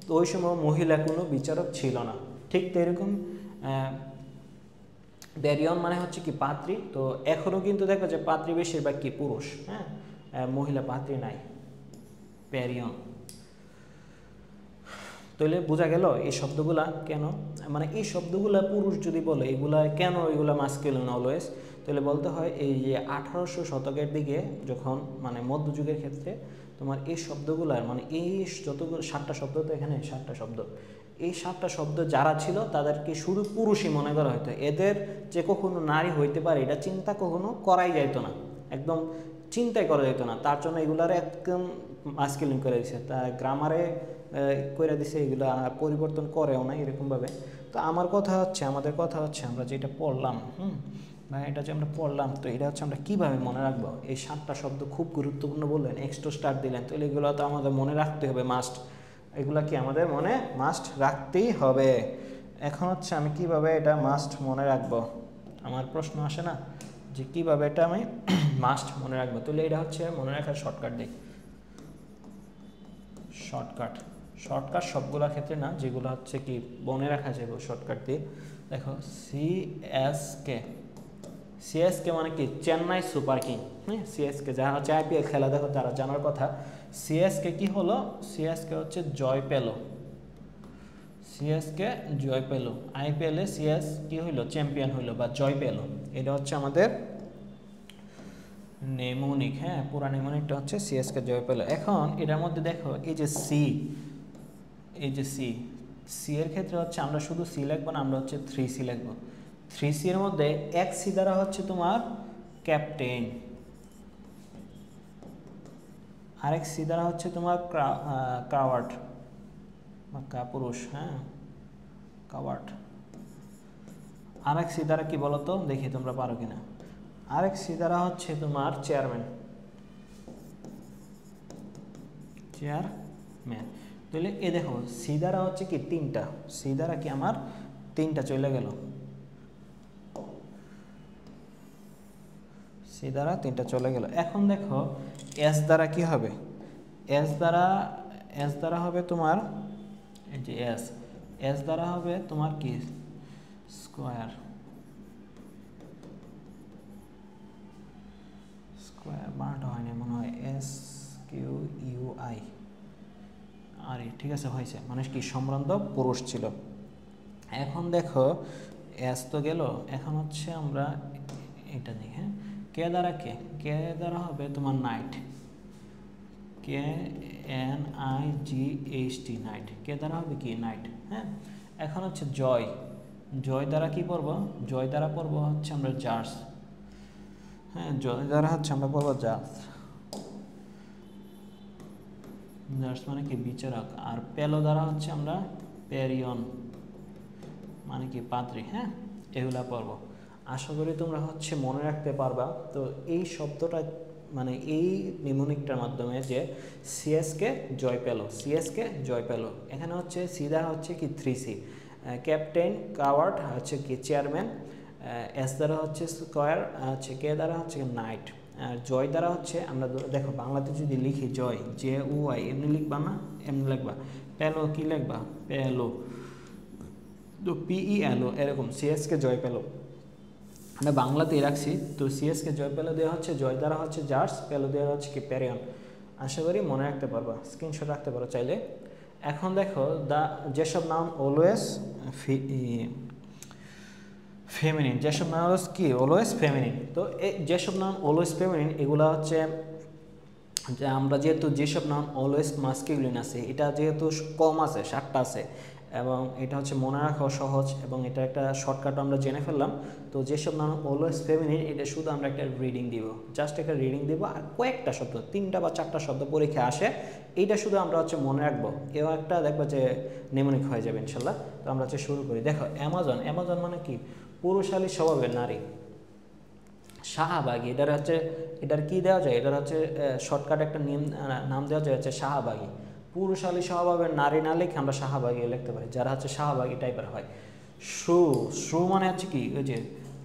তো ওই সময় মহিলা কোনো বিচারক ছিল না। ঠিক তো এরকম ব্যারিয়ন মানে হচ্ছে কি পাত্রী, তো এখনও কিন্তু দেখো যে পাত্রী বেশিরভাগ কি পুরুষ, হ্যাঁ, মহিলা পাত্রী নাই, প্যারিয়ন। তাহলে বোঝা গেল এই শব্দগুলা কেন, মানে এই শব্দগুলা পুরুষ যদি বলে এগুলা কেন, এগুলা মাস্কুলিন অলওয়েজ, তাহলে বলতে হয় এই যে 1800 শতকের দিকে যখন মানে মধ্যযুগের ক্ষেত্রে তোমার এই শব্দগুলার মানে এই যতগুলো 7টা শব্দ, তো এখানে 7টা শব্দ, এই 7টা শব্দ যারা ছিল তাদেরকে শুধু পুরুষই মনে করা হতো, এদের যে কখনো নারী হইতে পারে এটা চিন্তা কখনো করাই যাইতো না, একদম চিন্তাই করা যেত না। তার জন্য এগুলার একদম মাস্কুলিন করে দিছে, তা গ্রামারে করে দিছে, এগুলা পরিবর্তন করেও না এরকমভাবে। তো আমার কথা হচ্ছে, আমাদের কথা হচ্ছে আমরা যেটা পড়লাম, বা এটা যে আমরা পড়লাম, তো এটা হচ্ছে আমরা কীভাবে মনে রাখবো। এই 7টা শব্দ খুব গুরুত্বপূর্ণ বললেন, এক্সট্রা স্টার দিলেন, তাহলে এগুলো তো আমাদের মনে রাখতে হবে মাস্ট, এগুলা কি আমাদের মনে মাস্ট রাখতেই হবে। এখন হচ্ছে আমি কিভাবে এটা মাস্ট মনে রাখবো, আমার প্রশ্ন আসে না যে কীভাবে এটা আমি মাস্ট মনে রাখবো। তাহলে এটা হচ্ছে মনে রাখার শর্টকাট দিই, শর্টকাট, শর্টকাট সবগুলোর ক্ষেত্রে না, যেগুলো হচ্ছে কি মনে রাখা যাবে শর্টকাট দিয়ে। দেখো সিএসকে, সিএসকে মানে কি চেন্নাই সুপার কিং, হ্যাঁ, সিএসকে যারা হচ্ছে আইপিএল খেলা দেখো তারা জানার কথা। সিএসকে কি হলো, সিএসকে হচ্ছে জয় পেল, সিএসকে জয় পেল, আইপিএলে সিএস কি হইলো, চ্যাম্পিয়ন হইলো বা জয় পেল, এটা হচ্ছে আমাদের নেমোনিক, হ্যাঁ, পুরা নেমোনিকটা হচ্ছে সিএসকে জয় পেল। এখন এটার মধ্যে দেখো এই যে সি, এই যে সি, সি এর ক্ষেত্রে হচ্ছে আমরা শুধু সি লিখবো না, আমরা হচ্ছে 3C লিখবো। 3C এর মধ্যে এক সি দ্বারা হচ্ছে তোমার ক্যাপ্টেন, আরেক সি দ্বারা হচ্ছে তোমার কাওয়ার্ড বা কাপুরুষ, হ্যাঁ, কাওয়ার্ড। আরেক সি দ্বারা কি বলতো, দেখি তোমরা পারো কিনা। আরেক সি দ্বারা হচ্ছে তোমার চেয়ারম্যান, চেয়ারম্যান। তাহলে এ দেখো সি দ্বারা হচ্ছে কি 3টা, সি দ্বারা কি আমার 3টা চলে গেল, সি দ্বারা 3টা চলে গেল। এখন দেখো এস দ্বারা কি হবে, এস দ্বারা হবে তোমার এই যে এস, এস দ্বারা হবে তোমার কি স্কোয়ার, স্কোয়ার বানাটা হয়নি মনে হয়, SQUI, আরে ঠিক আছে হয়েছে, মানে কি সম্ভ্রান্ত পুরুষ ছিল। এখন দেখো এস তো গেল, এখন হচ্ছে আমরা এটা দেখি, হ্যাঁ, কে দ্বারা কে দ্বারা হবে তোমার নাইট, KNIGHT, নাইট, কে দ্বারা হবে কি নাইট, হ্যাঁ। এখন হচ্ছে জয়, জয় দ্বারা কি পড়বো, জয় দ্বারা পড়বো হচ্ছে আমরা জার্জ, হ্যাঁ, জয় দ্বারা হচ্ছে আমরা পড়বো জার্জ, জার্জ মানে কি বিচারক। আর পেলো দ্বারা হচ্ছে আমরা প্যারিয়ন মানে কি পাত্রী, হ্যাঁ, এগুলা পড়বো। আশা করি তোমরা হচ্ছে মনে রাখতে পারবা। তো এই শব্দটা মানে এই নিমোনিকটার মাধ্যমে যে সিএসকে জয় পেল, সিএসকে জয় পেল, এখানে হচ্ছে সি দ্বারা হচ্ছে কি 3C, ক্যাপ্টেন, কাওয়ার্ড হচ্ছে কি চেয়ারম্যান, এস দ্বারা হচ্ছে স্কোয়ার, হচ্ছে কে দ্বারা হচ্ছে নাইট। আর জয় দ্বারা হচ্ছে আমরা দেখো বাংলাতে যদি লিখি জয়, JOY, এমনি লিখবা না, এমনি লিখবা। পেলো কি লিখবা, পেলো, তো PELO এরকম, সিএসকে জয় পেলো, আমরা বাংলাতেই রাখছি। তো সিএসকে জয় পেলো দেওয়া হচ্ছে, জয় দ্বারা হচ্ছে জার্স, পেলো দেওয়া হচ্ছে কি প্যারিয়ন। আশা করি মনে রাখতে পারবা, স্ক্রিনশট রাখতে পারো চাইলে। এখন দেখো যেসব নাম অলওয়েজ ফেমিনিন, যেসব নাম কি অলওয়েজ ফেমিনিন, তো যেসব নাম অলওয়েজ ফেমিনিন এগুলো হচ্ছে যে আমরা যেহেতু যেসব নাম অলওয়েজ মাস্কিউলিন আছে, এটা যেহেতু কম আছে, 7টা আছে, এবং এটা হচ্ছে মনে রাখাও সহজ, এবং এটা একটা শর্টকাট আমরা জেনে ফেললাম। তো যেসব নাম অলওয়েজ ফেমিনিন এটা শুধু আমরা একটা রিডিং দিব, জাস্ট একটা রিডিং দিব, আর কয়েকটা শব্দ 3টা বা 4টা শব্দ পরীক্ষায় আসে, এইটা শুধু আমরা হচ্ছে মনে রাখবো, এও একটা দেখবো যে নেমনিক হয়ে যাবে ইনশাল্লাহ। তো আমরা হচ্ছে শুরু করি। দেখো অ্যামাজন, অ্যামাজন মানে কি পুরুষালী স্বভাবের নারী। শাহবাগী, এটার হচ্ছে এটার কি দেওয়া যায়, এটার হচ্ছে শর্টকাট একটা নাম দেওয়া যায় হচ্ছে শাহবাগী। পুরুষালী স্বভাবের নারী না লিখে আমরা শাহবাগী লিখতে পারি, যারা হচ্ছে শাহবাগী টাইপের হয়। শু মানে হচ্ছে কি ওই যে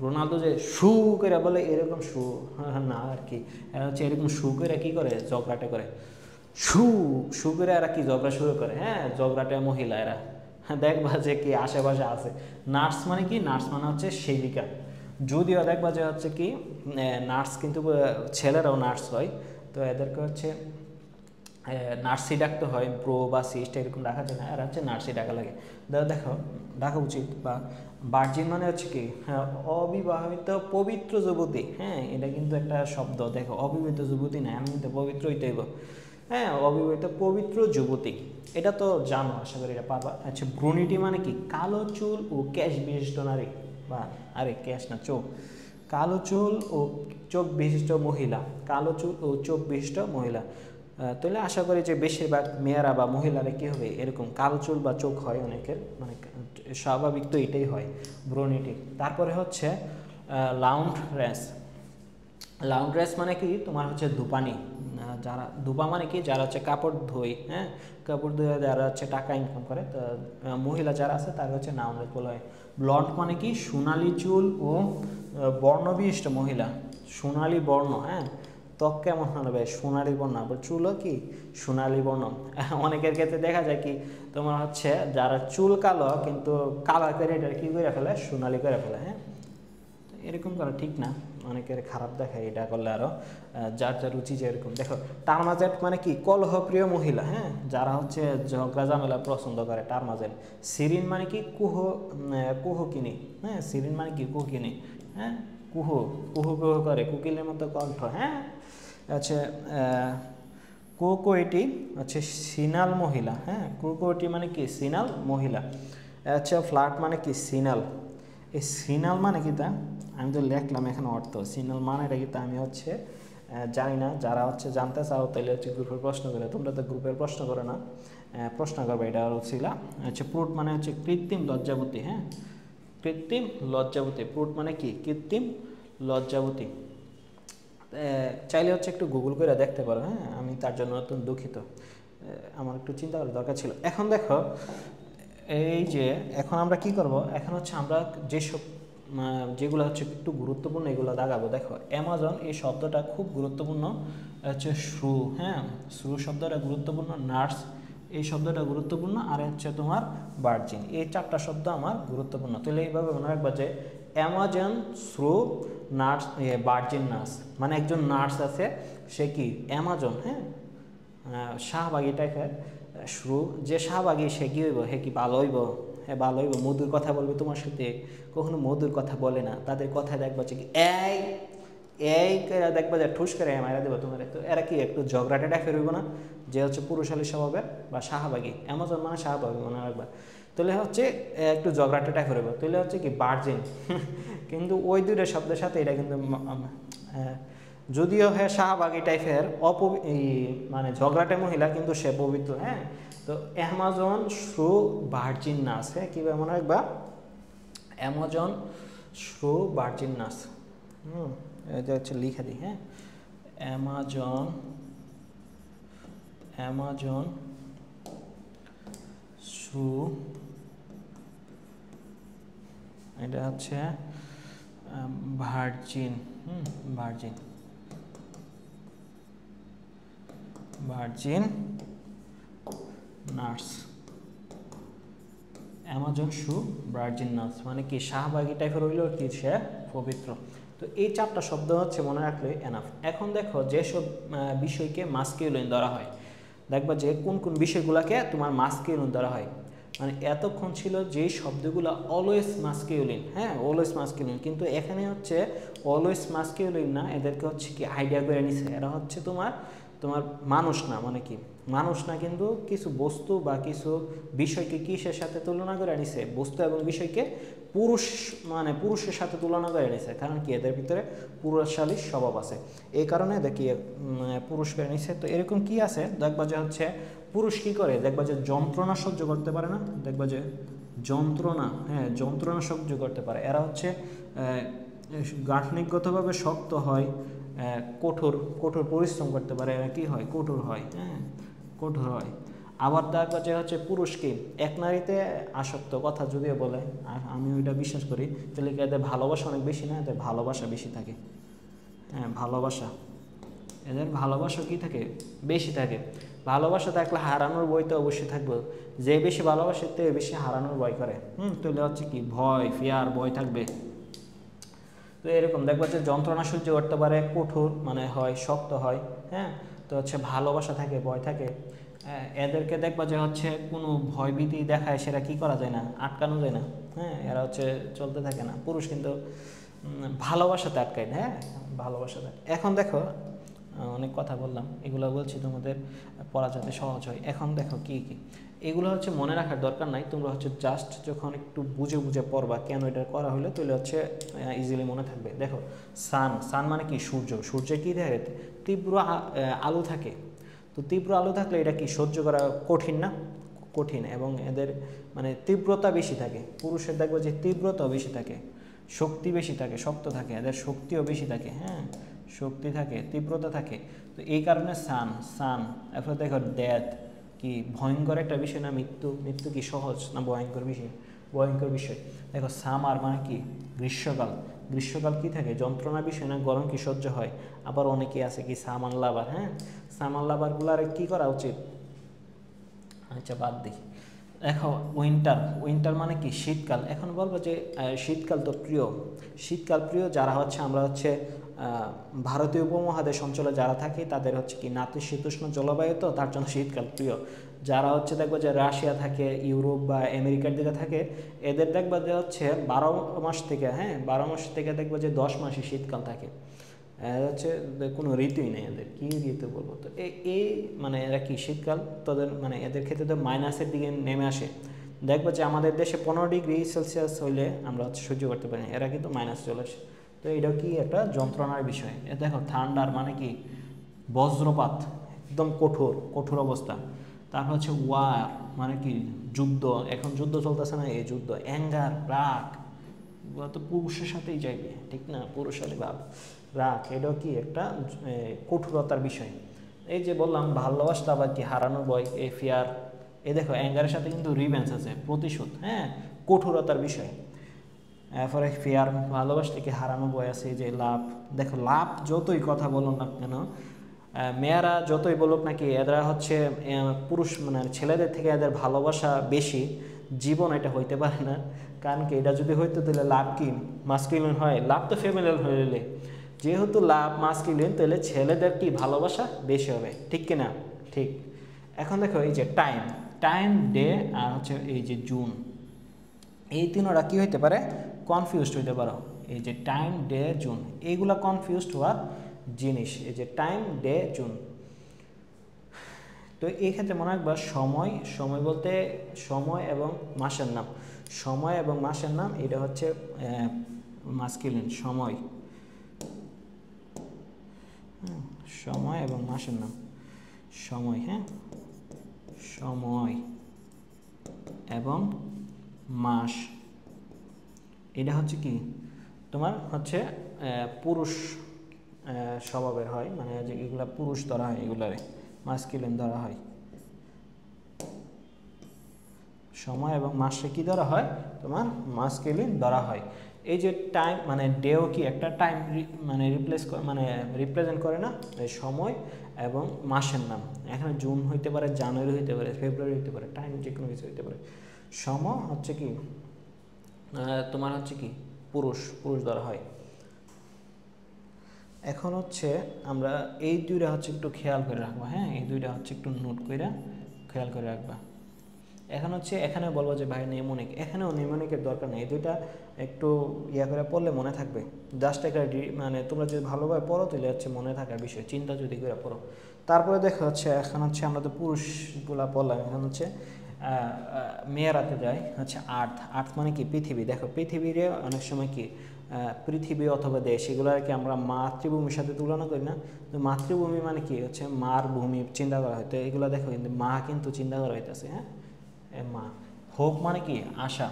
রোনালদো যে শু করে বলে এরকম শু না আর কি, এরা হচ্ছে এরকম শু করে কি করে ঝগড়াটে করে, শু করে এরা কি ঝগড়া শুরু করে, হ্যাঁ ঝগড়াটে মহিলা এরা, দেখবা যে কি আশেপাশে আছে। নার্স মানে কি, নার্স মানে হচ্ছে সেবিকা, যদিও দেখবা যে হচ্ছে কি নার্স কিন্তু ছেলেরাও নার্স হয়, তো এদেরকে হচ্ছে নার্সি ডাকতে হয়, ব্রো বা সিস্ট এরকম ডাকা যায় না, আর হচ্ছে নার্সি ডাকা লাগে। দেখো ডাকা উচিত। বা ভার্জিন মানে হচ্ছে কি অবিবাহিত পবিত্র যুবতী, হ্যাঁ এটা কিন্তু একটা শব্দ। দেখো অবিবাহিত যুবতী না, আমি কিন্তু পবিত্র হইতে হইব, হ্যাঁ অবিবাহিত পবিত্র যুবতী, এটা তো জানো আশা করি, এটা পারবা। আচ্ছা ব্রুনিটি মানে কি কালো চুল ও ক্যাশ বিশিষ্ট নারী, বা আরে ক্যাশ না চোখ, কালো চুল ও চোখ বিশিষ্ট মহিলা, কালো চুল ও চোখ বিশিষ্ট মহিলা। তাহলে আশা করি যে বেশিরভাগ মেয়েরা বা মহিলারা কী হবে এরকম কালো চুল বা চোখ হয় অনেকের, মানে স্বাভাবিক তো এটাই হয় ব্রোনিটি। তারপরে হচ্ছে লাউন্ড রেস, লাউন্ড রেস মানে কি তোমার হচ্ছে ধূপানি, যারা ধূপা মানে কি যারা হচ্ছে কাপড় ধোয়, হ্যাঁ কাপড় ধুয়ে যারা হচ্ছে টাকা ইনকাম করে, তো মহিলা যারা আছে তারা হচ্ছে লাউন্ড রেস বলা হয়। ব্লন্ড মানে কি সোনালি চুল ও বর্ণবিশিষ্ট মহিলা, সোনালি বর্ণ, হ্যাঁ ত্বক কেমন হবে সোনালি বর্ণ, আবার চুলও কি সোনালি বর্ণ। অনেকের ক্ষেত্রে দেখা যায় কি তোমার হচ্ছে যারা চুল কালো কিন্তু কালো করে এটা কী করে ফেলে সোনালি করে ফেলে, হ্যাঁ এরকম করা ঠিক না, অনেকের খারাপ দেখায় এটা করলে, আরও যার যার রুচি যে এরকম। দেখো টার্মাজেট মানে কি কলহপ্রিয় মহিলা, হ্যাঁ যারা হচ্ছে ঝগড়া ঝামেলা পছন্দ করে, টার্মাজেট। সিরিন মানে কি কুহকিনী, হ্যাঁ সিরিন মানে কি কুহকিনী, হ্যাঁ কুহু কুহু কুহু করে কুকিলের মতো কণ্ঠ, হ্যাঁ আচ্ছা কোকোয়েটি হচ্ছে সিনাল মহিলা, হ্যাঁ কোকোয়েটি মানে কি সিনাল মহিলা। আচ্ছা ফ্লার্ট মানে কি সিনাল, এই সিনাল মানে কি তা আমি তো লিখলাম এখানে অর্থ, সিনাল মানে এটা কি তা আমি হচ্ছে জানি না, যারা হচ্ছে জানতে চাও তাহলে হচ্ছে গ্রুপের প্রশ্ন করে, তোমরা তো গ্রুপের প্রশ্ন করো না, প্রশ্ন করবে এটা ছিল। আচ্ছা প্রুট মানে হচ্ছে কৃত্রিম লজ্জাবতী, হ্যাঁ কৃত্রিম লজ্জাবতী, প্রুট মানে কি কৃত্রিম লজ্জাবতী। চাইলে হচ্ছে একটু গুগল করে দেখতে পারো, হ্যাঁ আমি তার জন্য নতুন দুঃখিত, আমার একটু চিন্তা করার দরকার ছিল। এখন দেখো এই যে এখন আমরা কি করব, এখন হচ্ছে আমরা যেসব যেগুলো হচ্ছে একটু গুরুত্বপূর্ণ এগুলো দাগাবো। দেখো অ্যামাজন এই শব্দটা খুব গুরুত্বপূর্ণ, হচ্ছে শ্রু, হ্যাঁ শ্রু শব্দটা গুরুত্বপূর্ণ, নার্স এই শব্দটা গুরুত্বপূর্ণ, আর হচ্ছে তোমার ভার্জিন, এই 4টা শব্দ আমার গুরুত্বপূর্ণ। তাহলে এইভাবে মনে রাখবা যে অ্যামাজন, শ্রু, নার্স, ভার্জিন নার্স, মানে একজন নার্স আছে সে কি অ্যামাজন, হ্যাঁ শাহবাগী টাইপের। শ্রু যে শাহবাগী সে কী হইব, হে কি ভালো হইব, হ্যাঁ ভালো হইব, মধুর কথা বলবে তোমার সাথে, কখনো মধুর কথা বলে না, তাদের কথায় দেখবা যে কি এই এই দেখবা যে ঠুস করে মারা দেবো তোমার। তো এরা কি একটু ঝগড়াটে টাইপের হইব না, যে হচ্ছে পুরুষালী স্বভাবের বা শাহবাগী, অ্যামাজন মানে শাহবাগী মনে রাখবা। তাহলে হচ্ছে একটু ঝগড়াটে টাইপের হইব, তাহলে হচ্ছে কি ভার্জিন। কিন্তু ওই দুইটা শব্দের সাথে এটা কিন্তু যদিও হ্যাঁ শাহবাগী টাইপের মানে ঝগড়াটে মহিলা কিন্তু সে পবিত্র, হ্যাঁ তো অ্যামাজন শ্রু ভার্জিন নাস, হ্যাঁ কীভাবে মনে রাখবা অ্যামাজন শ্রু ভার্জিন নাস, এটা হচ্ছে লিখে দিই, হ্যাঁ অ্যামাজন অ্যামাজন শ্রু, এটা হচ্ছে virgin, virgin virgin nuns, Amazon shrew virgin nuns মানে কি শাহবাগী টাইপের হইল কি সে পবিত্র। তো এই 4টা শব্দ হচ্ছে মনে রাখলে এনাফ। এখন দেখো যেসব বিষয়কে মাস্কিউলিন ধরা হয়, দেখবা যে কোন কোন বিষয়গুলোকে তোমার মাস্কিউলিন ধরা হয়। মানে এতক্ষণ ছিল যে শব্দগুলো অলওয়েজ মাস্কিউলিন, হ্যাঁ অলওয়েজ মাস্কিউলিন, কিন্তু এখানে হচ্ছে অলওয়েজ মাস্কিউলিন না, এদেরকে হচ্ছে কি আইডিয়া করে নিছে এরা হচ্ছে তোমার তোমার মানুষ না, মানে কি মানুষ না, কিন্তু কিছু বস্তু বা কিছু বিষয়কে কিসের সাথে তুলনা করে নিছে, বস্তু এবং বিষয়কে পুরুষ মানে পুরুষের সাথে তুলনা করে নিছে, কারণ কি এদের ভিতরে পুরুষশালী স্বভাব আছে, এই কারণে দেখি পুরুষ করে নিছে। তো এরকম কি আছে দেখবা যে হচ্ছে পুরুষ কি করে, দেখবা যে যন্ত্রণা সহ্য করতে পারে না, দেখবা যে যন্ত্রণা, হ্যাঁ যন্ত্রণা সহ্য করতে পারে, এরা হচ্ছে গাঠনিকগতভাবে শক্ত হয়, কঠোর কঠোর পরিশ্রম করতে পারে, এরা কী হয় কঠোর হয়, হ্যাঁ কঠোর হয়। আবার দেখবা যে হচ্ছে পুরুষকে এক নারীতে আসক্ত, কথা যদিও বলে আমি ওইটা বিশ্বাস করি, তাহলে কি এদের ভালোবাসা অনেক বেশি না, এদের ভালোবাসা বেশি থাকে, হ্যাঁ ভালোবাসা, এদের ভালোবাসা কী থাকে বেশি থাকে। ভালোবাসা থাকলে হারানোর বই তো অবশ্যই থাকবে, যে বেশি ভালোবাসে তে বেশি হারানোর ভয় করে, তাহলে হচ্ছে কি ভয় ফিয়ার ভয় থাকবে। তো এরকম দেখবা যে যন্ত্রণা সহ্য করতে পারে, কঠোর মানে হয় শক্ত হয়, হ্যাঁ তো হচ্ছে ভালোবাসা থাকে ভয় থাকে। এদেরকে দেখবা যে হচ্ছে কোনো ভয়ভীতি দেখায় সেটা কি করা যায় না, আটকানো যায় না, হ্যাঁ এরা হচ্ছে চলতে থাকে না। পুরুষ কিন্তু ভালোবাসাতে আটকায় না, হ্যাঁ ভালোবাসাতে। এখন দেখো অনেক কথা বললাম, এগুলো বলছি তোমাদের পড়া যাতে সহজ হয়। এখন দেখো কি কি এগুলো হচ্ছে মনে রাখার দরকার নাই, তোমরা হচ্ছে জাস্ট যখন একটু বুঝে বুঝে পড়বা কেন এটা করা হলো, তাহলে হচ্ছে ইজিলি মনে থাকবে। দেখো সান, সান মানে কি সূর্য, সূর্যে কী থাকে তীব্র আলো থাকে, তো তীব্র আলো থাকলে এটা কি সহ্য করা কঠিন না, কঠিন, এবং এদের মানে তীব্রতা বেশি থাকে। পুরুষের দেখবো যে তীব্রতাও বেশি থাকে, শক্তি বেশি থাকে, শক্ত থাকে, এদের শক্তিও বেশি থাকে, হ্যাঁ শক্তি থাকে তীব্রতা থাকে। তো এই কারণে সান সান। এরপর দেখো ডেথ, কি ভয়ঙ্কর একটা বিষয় না, মৃত্যু, মৃত্যু কি সহজ না ভয়ঙ্কর বিষয়, ভয়ঙ্কর বিষয়। দেখো সামার মানে কি গ্রীষ্মকাল, গ্রীষ্মকাল কি থাকে যন্ত্রণা বিষয় না, গরম কি সহ্য হয়। আবার অনেকে আছে কি সামান লাভার, হ্যাঁ সামান লাভারগুলার কী করা উচিত, আচ্ছা বাদ দিই। দেখো উইন্টার, উইন্টার মানে কি শীতকাল। এখন বলবো যে শীতকাল তো প্রিয়, শীতকাল প্রিয় যারা হচ্ছে আমরা হচ্ছে ভারতীয় উপমহাদেশ অঞ্চলে যারা থাকি তাদের হচ্ছে কি নাতিশীতোষ্ণ জলবায়ু, তো তার জন্য শীতকাল প্রিয়। যারা হচ্ছে দেখবো যে রাশিয়া থাকে, ইউরোপ বা আমেরিকার দিকে থাকে, এদের দেখবো যে হচ্ছে 12 মাস থেকে, হ্যাঁ 12 মাস থেকে দেখবো যে 10 মাসই শীতকাল থাকে, হচ্ছে কোনো ঋতুই নেই এদের, কী ঋতু বলবো। তো এই মানে এরা কি শীতকাল তোদের মানে এদের ক্ষেত্রে তো মাইনাসের দিকে নেমে আসে। দেখবো যে আমাদের দেশে 15 ডিগ্রি সেলসিয়াস হইলে আমরা হচ্ছে সহ্য করতে পারি, এরা কিন্তু মাইনাস চলে আসে। তো এটাও কি একটা যন্ত্রণার বিষয়। দেখো থান্ডার মানে কি বজ্রপাত, একদম কঠোর কঠোর অবস্থা। তারপর হচ্ছে ওয়ার মানে কি যুদ্ধ, এখন যুদ্ধ চলতেছে না, এই যুদ্ধ। অ্যাঙ্গার রাগ, তো পুরুষের সাথেই যাইবে ঠিক না, পুরুষালী ভাব রাগ, এটাও কি একটা কঠোরতার বিষয়। এই যে বললাম ভালোবাসা আবার কি হারানোর ভয়, এই ফিয়ার। এই দেখো অ্যাঙ্গারের সাথে কিন্তু রিভেঞ্জ আছে, প্রতিশোধ, হ্যাঁ কঠোরতার বিষয়। এরপরে ফিয়ার ভালোবাসলে কি হারানো ভয় আছে, এই যে লাভ। দেখো লাভ যতই কথা বলো না কেন, মেয়েরা যতই বলুক নাকি এরা হচ্ছে পুরুষ মানে ছেলেদের থেকে এদের ভালোবাসা বেশি, জীবন এটা হইতে পারে না। কারণ কি এটা যদি হইতো তাহলে লাভ কি মাস্কুলিন হয়, লাভ তো ফেমিনাইল হইলে, যেহেতু লাভ মাস্কুলিন তাহলে ছেলেদের কি ভালোবাসা বেশি হবে, ঠিক কিনা ঠিক। এখন দেখো এই যে টাইম, টাইম ডে আর হচ্ছে এই যে জুন, এই তিনোটা কী হইতে পারে কনফিউজড হইতে পারো। এই যে টাইম ডে জুন এইগুলা কনফিউজড হওয়ার জিনিস, এই যে টাইম ডে জুন। তো এই ক্ষেত্রে মনে রাখবা সময়, সময় বলতে সময় এবং মাসের নাম, সময় এবং মাসের নাম, এটা হচ্ছে মাস্কুলিন সময়, সময় এবং মাসের নাম সময়, হ্যাঁ সময় এবং মাস, এটা হচ্ছে কি তোমার হচ্ছে পুরুষ স্বভাবের হয়, মানে যে এগুলা পুরুষ ধরা হয়, এগুলারে মাস্কুলিন ধরা হয়। সময় এবং মাসে কি ধরা হয় তোমার মাস্কুলিন ধরা হয়। এই যে টাইম মানে ডেও কি একটা টাইম মানে মানে রিপ্রেজেন্ট করে না, এই সময় এবং মাসের নাম। এখানে জুন হইতে পারে, জানুয়ারি হইতে পারে, ফেব্রুয়ারি হইতে পারে, টাইম যে কোনো কিছু হইতে পারে। সম হচ্ছে কি তোমার হচ্ছে কি পুরুষ ধরা হয়। এখন হচ্ছে আমরা এই দুইটা হচ্ছে একটু খেয়াল করে রাখবো, হ্যাঁ এই দুইটা হচ্ছে একটু নোট করে খেয়াল করে রাখবা। এখন হচ্ছে এখানে বলবো যে ভাই নেমোনিক, এখানেও নেমোনিকের দরকার নেই, এই দুইটা একটু ইয়া করে পড়লে মনে থাকবে। জাস্ট একটা মানে তোমরা যদি ভালোভাবে পড়ো তাহলে হচ্ছে মনে থাকার বিষয়, চিন্তা যদি করে পড়ো। তারপরে দেখো হচ্ছে এখন হচ্ছে আমরা তো পুরুষগুলা পড়লাম, এখন হচ্ছে মেয়েরাতে যাই হচ্ছে আর্থ মানে কি পৃথিবী। দেখো পৃথিবীরে অনেক সময় কি পৃথিবী অথবা দেশ এগুলো আর কি আমরা মাতৃভূমির সাথে তুলনা করি না, তো মাতৃভূমি মানে কি হচ্ছে মার ভূমি চিন্তা করা হয়, তো এগুলো দেখো কিন্তু মা কিন্তু চিন্তা করা হইতেছে, হ্যাঁ মা। হোপ মানে কি আশা।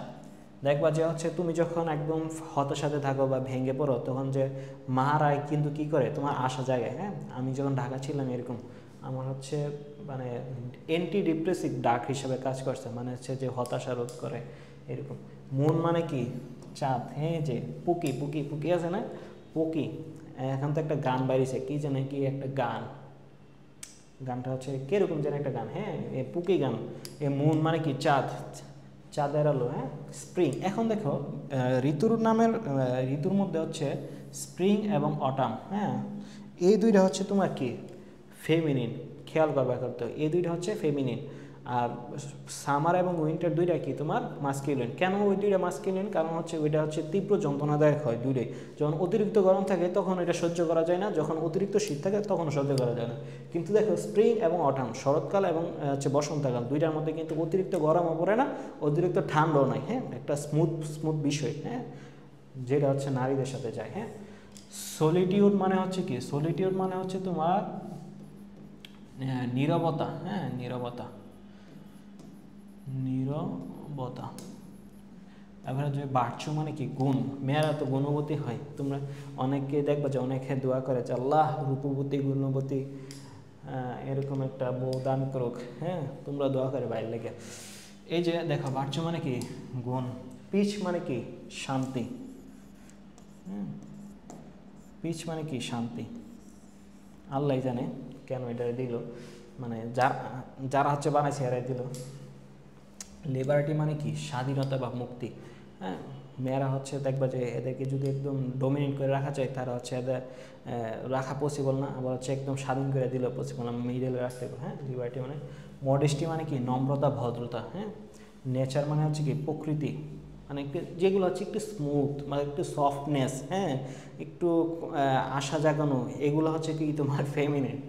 দেখবা যে হচ্ছে তুমি যখন একদম হতাশাতে থাকো বা ভেঙে পড়ো তখন যে মারাই কিন্তু কি করে তোমার আশা জায়গায়। হ্যাঁ আমি যখন ঢাকা ছিলাম এরকম আমার হচ্ছে মানে অ্যান্টি ডিপ্রেসিভ ডাক হিসাবে কাজ করছে, মানে হচ্ছে যে হতাশা রোধ করে এরকম। মন মানে কি চাঁদ, হ্যাঁ যে পুকি আছে না পুকি, এখন তো একটা গান বাইরেছে কি জানে কি একটা গানটা হচ্ছে কিরকম যেন একটা গান, হ্যাঁ এ পুকি গান। এ মুন মানে কি চাঁদের আলো, হ্যাঁ স্প্রিং। এখন দেখো ঋতুর মধ্যে হচ্ছে স্প্রিং এবং অটাম, হ্যাঁ এই দুইটা হচ্ছে তোমার কি ফেমিনিন, খেয়াল করবা করতে, এই দুইটা হচ্ছে ফেমিনিন। আর সামার এবং উইন্টার দুইটা কি তোমার মাস্কিউলিন। কেন ওই দুইটা মাস্কিউলিন? কারণ হচ্ছে ওইটা হচ্ছে তীব্র যন্ত্রণাদায়ক হয় দুইটাই। যখন অতিরিক্ত গরম থাকে তখন এটা সহ্য করা যায় না, যখন অতিরিক্ত শীত থাকে তখন সহ্য করা যায় না। কিন্তু দেখো স্প্রিং এবং অটাম, শরৎকাল এবং হচ্ছে বসন্তকাল, দুইটার মধ্যে কিন্তু অতিরিক্ত গরমও পড়ে না, অতিরিক্ত ঠান্ডাও নাই, হ্যাঁ একটা স্মুথ বিষয়, হ্যাঁ যেটা হচ্ছে নারীদের সাথে যায়। হ্যাঁ সলিটিউড মানে হচ্ছে কি, সলিটিউড মানে হচ্ছে তোমার নীরবতা, হ্যাঁ নীরবতা। এবারে যে বাড়ছ মানে কি গুণ, মেয়েরা তো গুণবতী হয়। তোমরা অনেকে দেখবা যে অনেকে দোয়া করে যে আল্লাহ রূপবতী গুণবতী এরকম একটা বউ দান করুক, হ্যাঁ তোমরা দোয়া করে বাইরে লেগে। এই যে দেখো বাড়ছ মানে কি গুণ, পিচ মানে কি শান্তি, পিচ মানে কি শান্তি। আল্লাহ জানে কেন এটা দিল, মানে যারা হচ্ছে বানাইছে এরাই দিল। লিবার্টি মানে কি স্বাধীনতা বা মুক্তি, হ্যাঁ মেয়েরা হচ্ছে দেখবা যে এদেরকে যদি একদম ডোমিনেট করে রাখা যায় তারা হচ্ছে এদের রাখা পসিবল না, আবার হচ্ছে একদম স্বাধীন করে দিলে পসিবল না, মিডলে রাখতে হবে। হ্যাঁ লিবার্টি মানে। মডেস্টি মানে কি নম্রতা ভদ্রতা, হ্যাঁ। নেচার মানে হচ্ছে কি প্রকৃতি, মানে একটু যেগুলো হচ্ছে একটু স্মুথ মানে একটু সফটনেস, হ্যাঁ একটু আশা জাগানো, এগুলো হচ্ছে কি তোমার ফেমিনিন।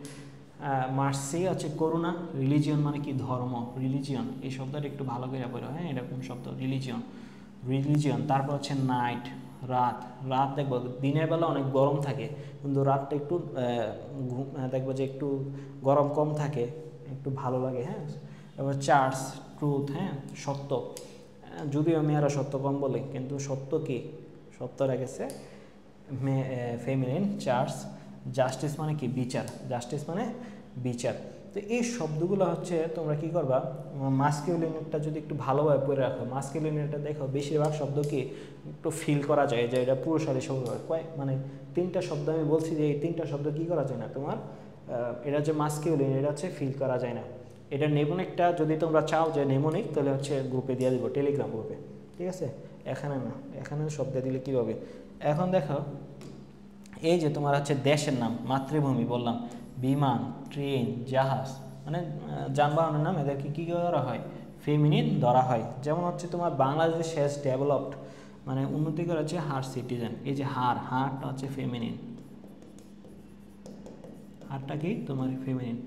মার্সি হচ্ছে করুণা। রিলিজিয়ন মানে কি ধর্ম, রিলিজিয়ন এই শব্দটা একটু ভালো করে পড়ো, হ্যাঁ এরকম শব্দ রিলিজিয়ন। তারপর হচ্ছে নাইট রাত দেখবো দিনের বেলা অনেক গরম থাকে কিন্তু রাতটা একটু দেখবো যে একটু গরম কম থাকে, একটু ভালো লাগে, হ্যাঁ। এবার চার্চ ট্রুথ, হ্যাঁ সত্য, যদিও মেয়েরা সত্য কম বলে কিন্তু সত্য কি সত্যটা গেছে ফেমিনিন চার্চ। জাস্টিস মানে কি বিচার, জাস্টিস মানে বিচার। তো এই শব্দগুলো হচ্ছে তোমরা কি করবা মাস্কিউলিনটা যদি একটু ভালোভাবে পড়ে রাখো, মাস্কিউলিনটা দেখো বেশিরভাগ শব্দ কি একটু ফিল করা যায় যে এটা পুরুষালী শব্দ, মানে 3টা শব্দ আমি বলছি যে এই 3টা শব্দ কি করা যায় না তোমার, এটা যে মাস্কিউলিন এটা হচ্ছে ফিল করা যায় না। এটা নেমোনিকটা যদি তোমরা চাও যে নেমোনিক তাহলে হচ্ছে গ্রুপে দিয়ে দিব, টেলিগ্রাম গ্রুপে, ঠিক আছে। এখানে না, এখানে শব্দ দিলে কী হবে। এখন দেখো এই যে তোমার হচ্ছে দেশের নাম, মাতৃভূমি বললাম, বিমান, ট্রেন, জাহাজ, মানে যানবাহনের নাম, এদেরকে কী করা হয় ফেমিনিন ধরা হয়। যেমন হচ্ছে তোমার বাংলাদেশ হ্যাজ ডেভেলপড মানে উন্নতি করেছে হার সিটিজেন, এই যে হারটা হচ্ছে ফেমিনিন, হারটা কি তোমার ফেমিনিন।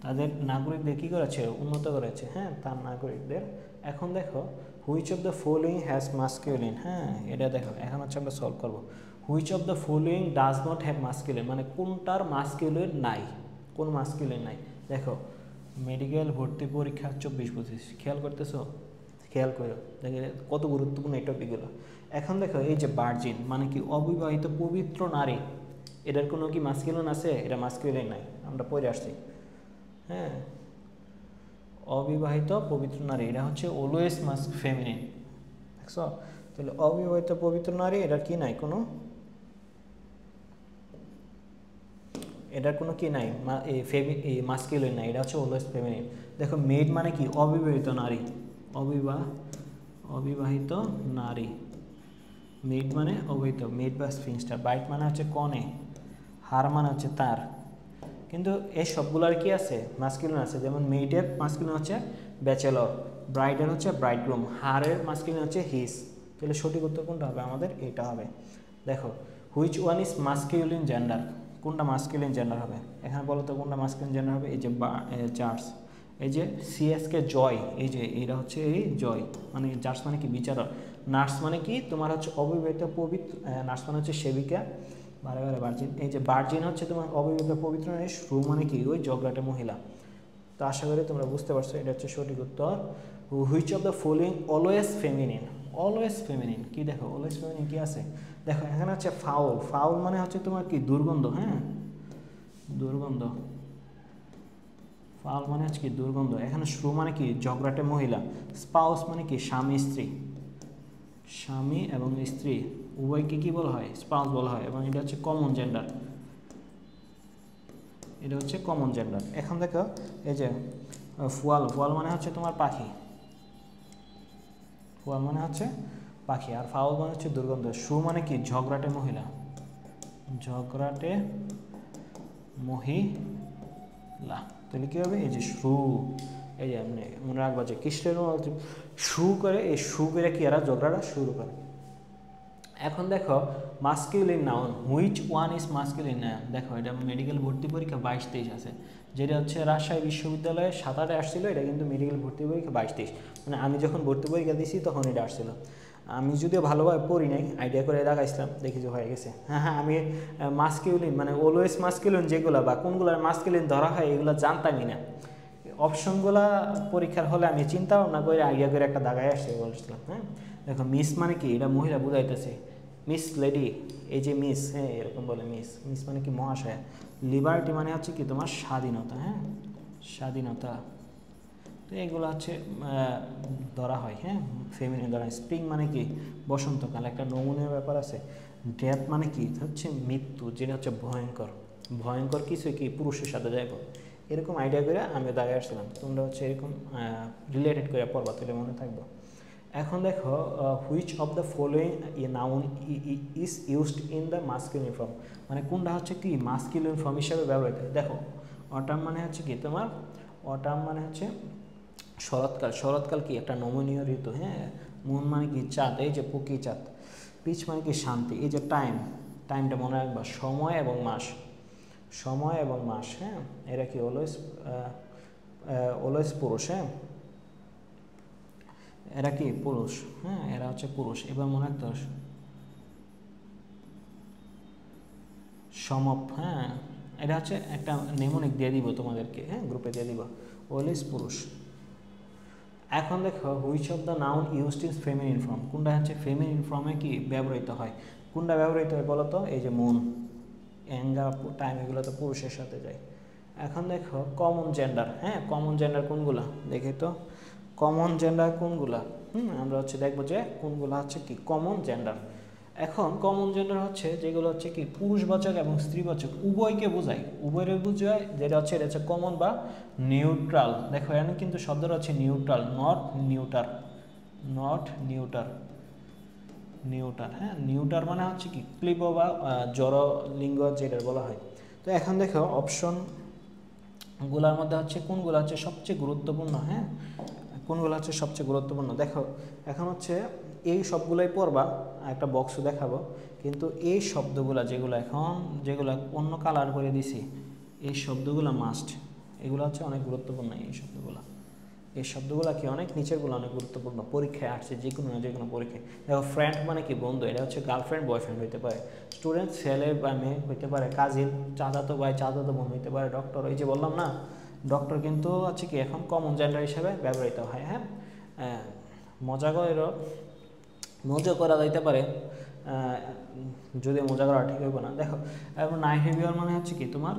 তাদের নাগরিকদের কী করেছে উন্নত করেছে, হ্যাঁ তার নাগরিকদের। এখন দেখো which of the following has masculine, হ্যাঁ এটা দেখো এখন হচ্ছে আমরা সলভ করবো। Which of the following does not have masculine, মানে কোনটার মাস্কিউলিন নাই, কোন মাস্কিউলিন নাই। দেখো মেডিকেল ভর্তি পরীক্ষা 24-25 খেয়াল করতেছো, খেয়াল করো দেখে কত গুরুত্বপূর্ণ এই টপিকগুলো। এখন দেখো এই যে ভার্জিন মানে কি অবিবাহিত পবিত্র নারী, এটার কোনো কি মাস্কিউলিন আছে, এটা মাস্কিউলিন নাই, আমরা পড়ে আসছি, হ্যাঁ। অবিবাহিত পবিত্র নারী এটা হচ্ছে অলওয়েজ মাস্ক ফেমিনিন, দেখছো। তাহলে অবিবাহিত পবিত্র নারী এটার কি নাই, কোনো এটার কোনো কি নাই, এই মাস্কুলিন নাই, এটা হচ্ছে অলওয়েজ ফেমিনিন। দেখো মেড মানে কি অবিবাহিত নারী, অবিবাহিত নারী, মেড মানে অবিবাহিত, মেড বা স্প্রিংস্টার। বাইট মানে হচ্ছে কনে, হার মানে হচ্ছে তার। কিন্তু এই সবগুলোর কি আছে মাস্কুলিন আছে, যেমন মেডের মাস্কুলিন হচ্ছে ব্যাচেলর, ব্রাইডের হচ্ছে ব্রাইডগ্রুম, হারের মাস্কুলিন হচ্ছে হিজ। তাহলে সঠিক উত্তর কোনটা হবে আমাদের, এটা হবে। দেখো which one is masculine gender, কোনটা মাস্কুলিন জেন্ডার হবে এখানে বলো তো, কোনটা মাস্কুলিন জেন্ডার হবে? এই যে জার্স, এই যে সিএসকে জয়, এই যে এটা হচ্ছে এই জয়, মানে জার্স মানে কি বিচারক, নার্স মানে কি তোমার হচ্ছে অবিবাহিত পবিত্র, নার্স মানে হচ্ছে সেবিকা, বারে বারে ভার্জিন, এই যে ভার্জিন হচ্ছে তোমার অবিবাহিত পবিত্র নারী, শ্রু মানে কি ওই জগরাটে মহিলা। তো আশা করি তোমরা বুঝতে পারছো, এটা হচ্ছে সঠিক উত্তর। Which of the following always feminine, always feminine কি, দেখো অলওয়েজ ফেমিনিন কি আছে, দেখো এখানে হচ্ছে ফাউল, ফাউল মানে হচ্ছে তোমার কি দুর্গন্ধ, হ্যাঁ দুর্গন্ধ, ফাউল মানে হচ্ছে কি দুর্গন্ধ। এখানে শ্রু মানে কি ঝগড়াটে মহিলা, স্পাউস মানে কি স্বামী স্ত্রী, স্বামী এবং স্ত্রী উভয়কে কি বলা হয়, স্পাউস বলা হয়, এবং এটা হচ্ছে কমন জেন্ডার, এটা হচ্ছে কমন জেন্ডার। এখন দেখো এই যে ফুয়াল, ফুয়াল মানে হচ্ছে তোমার পাখি, ফুয়াল মানে হচ্ছে পাখি, আর ফাউল মানে হচ্ছে দুর্গন্ধ। শু মানে কি ঝগড়াটে মহিলা, ঝগড়াটে মহিলা, তাহলে কি হবে এই যে শু, এই যে মনে রাখবা যে কৃষ্ণের শু করে, এই শু করে কি এরা ঝগড়াটা শুরু করে। এখন দেখো masculine noun, which one is masculine noun, দেখো এটা মেডিকেল ভর্তি পরীক্ষা 22-23 আছে, যেটা হচ্ছে রাজশাহী বিশ্ববিদ্যালয়ে 7-8 আসছিল, এটা কিন্তু মেডিকেল ভর্তি পরীক্ষা 22-23, মানে আমি যখন ভর্তি পরীক্ষা দিছি তখন এটা আসছিল। আমি যদিও ভালোভাবে পড়ি নাই, আইডিয়া করে দেখাইছিলাম, দেখি যে হয়ে গেছে। হ্যাঁ আমি মাস্কুলিন মানে অলওয়েজ মাস্কুলিন যেগুলো বা কোনগুলোর মাস্কুলিন ধরা হয় এগুলো জানতামই না, অপশনগুলা পরীক্ষার হলে আমি চিন্তা ভাবনা করে আইডিয়া করে একটা দাগায় আসছে বলছিলাম। হ্যাঁ দেখো মিস মানে কি, এটা মহিলা বুঝাইতেছে, মিস লেডি, এই যে মিস, হ্যাঁ এরকম বলে মিস, মিস মানে কি মহাশয়া। লিবার্টি মানে হচ্ছে কি তোমার স্বাধীনতা, হ্যাঁ স্বাধীনতা। তো এগুলো হচ্ছে ধরা হয়, হ্যাঁ ফেমিনিন ধরা হয়। স্প্রিং মানে কি বসন্তকাল, একটা নমুনীয় ব্যাপার আছে। ডেথ মানে কি হচ্ছে মৃত্যু, যেটা হচ্ছে ভয়ঙ্কর, ভয়ঙ্কর কিছু কি পুরুষের সাথে যাইব, এরকম আইডিয়া করে আমি দাঁড়িয়ে আসছিলাম, তোমরা হচ্ছে এরকম রিলেটেড করে পড়বা, তাহলে মনে থাকবো। এখন দেখো which of the following noun is used in the masculine form, মানে কোনটা হচ্ছে কি মাস্কুলিন ফর্ম হিসাবে ব্যবহৃত। দেখো অটাম মানে হচ্ছে কি তোমার, অটাম মানে হচ্ছে শরৎকাল, শরৎকাল কি একটা নমনীয় ঋতু, হ্যাঁ মুন মানে কি চাঁদ, এই যে পকি চাঁদ। পিচ মানে কি শান্তি, এই যে টাইম, টাইমটা মনে রাখবা, সময় এবং মাস, সময় এবং মাস, হ্যাঁ এরা কি অলওয়েজ, অলওয়েজ পুরুষ, হ্যাঁ এরা কি পুরুষ, হ্যাঁ এরা হচ্ছে পুরুষ। এবার মনে রাখতে সমপ, হ্যাঁ এটা হচ্ছে একটা নেমোনিক দিয়ে দিব তোমাদেরকে, হ্যাঁ গ্রুপে দিয়ে দিব, অলওয়েজ পুরুষ। এখন দেখো which of the noun used in feminine form, কোনটা হচ্ছে ফেমিনিন ফর্মে কি ব্যবহৃত হয়, কোনটা ব্যবহৃত হয় বলো তো, এই যে মুন, অ্যাঙ্গার, টাইম, এগুলো তো পুরুষের সাথে যায়। এখন দেখো কমন জেন্ডার, হ্যাঁ কমন জেন্ডার কোনগুলা দেখি তো, কমন জেন্ডার কোনগুলা, আমরা হচ্ছে দেখবো যে কোনগুলা হচ্ছে কি কমন জেন্ডার। এখন কমন জেন্ডার হচ্ছে যেগুলো হচ্ছে কি পুরুষবাচক এবং স্ত্রীবাচক উভয়কে বোঝায়, উভয়ের বোঝায়, যেটা হচ্ছে এটা হচ্ছে কমন বা নিউট্রাল। দেখো এখানে কিন্তু শব্দটা হচ্ছে neutral, not neuter, not neuter, neuter, হ্যাঁ নিউটার মানে হচ্ছে কি ক্লিব বা জড় লিঙ্গ যেটা বলা হয়। তো এখন দেখো অপশনগুলোর মধ্যে হচ্ছে কোনগুলো হচ্ছে সবচেয়ে গুরুত্বপূর্ণ, হ্যাঁ কোনগুলো হচ্ছে সবচেয়ে গুরুত্বপূর্ণ। দেখো এখন হচ্ছে এই সবগুলোই পড়বা, একটা বক্স দেখাবো, কিন্তু এই শব্দগুলো যেগুলো এখন যেগুলো অন্য কালার করে দিছি, এই শব্দগুলো মাস্ট, এগুলো হচ্ছে অনেক গুরুত্বপূর্ণ। এই শব্দগুলো কি অনেক নিচেরগুলো অনেক গুরুত্বপূর্ণ, পরীক্ষায় আসছে যে কোনো পরীক্ষায়। দেখো ফ্রেন্ড মানে কি বন্ধু, এটা হচ্ছে গার্লফ্রেন্ড বয়ফ্রেন্ড হইতে পারে, স্টুডেন্ট ছেলে বা মেয়ে হইতে পারে, কাজিন চাচাতো ভাই চাচাতো বোন হইতে পারে, ডক্টর, এই যে বললাম না ডক্টর কিন্তু হচ্ছে কি এখন কমন জেন্ডার হিসেবে ব্যবহৃত হয়। হ্যাঁ মজা করা যাইতে পারে যদি মজা করা ঠিক হইব না। দেখো এখন নাইহেভিয়ার মানে হচ্ছে কি তোমার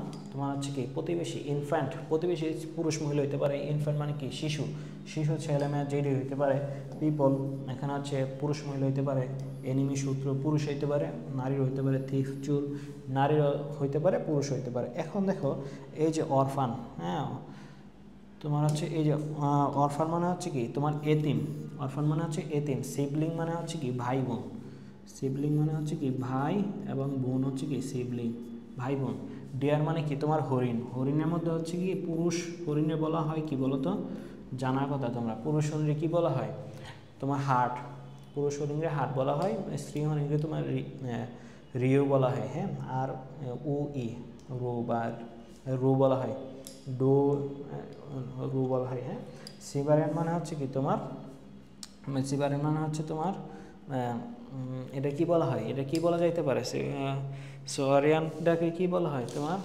হচ্ছে কি প্রতিবেশী, ইনফ্যান্ট প্রতিবেশী পুরুষ মহিলা হইতে পারে, ইনফ্যান্ট মানে কি শিশু, ছেলে মেয়ে যেটি হইতে পারে, পিপল এখানে হচ্ছে পুরুষ মহিলা হইতে পারে, এনিমি শত্রু পুরুষ হইতে পারে, নারীর হইতে পারে, থিফ চুর নারীর হইতে পারে, পুরুষ হইতে পারে। এখন দেখো এই যে অরফান, হ্যাঁ তোমার হচ্ছে এই যে অরফান মানে হচ্ছে কি তোমার এতিম, অরফান মানে হচ্ছে এতিম, সিবলিং মানে হচ্ছে কি ভাই বোন, সিবলিং মানে হচ্ছে কি ভাই এবং বোন হচ্ছে কি সিবলিং ভাই বোন। ডিয়ার মানে কি তোমার হরিণ, হরিণের মধ্যে হচ্ছে কি পুরুষ হরিণে বলা হয় কি বলো তো, জানার কথা তোমরা, পুরুষ হরিণে কি বলা হয় তোমার হাট, পুরুষ হরিণে হাট বলা হয়, স্ত্রী হরিণে তোমার রিও বলা হয়, হ্যাঁ আর ও ই রো বা রো বলা হয়, ডো রু বলা হয়, হ্যাঁ। সিবারিয়ান মানে হচ্ছে কি তোমার, সিবারিয়ান মানে হচ্ছে তোমার এটা কি বলা হয়, এটা কি বলা যাইতে পারে, সোয়ারিয়ানটাকে কি বলা হয় তোমার,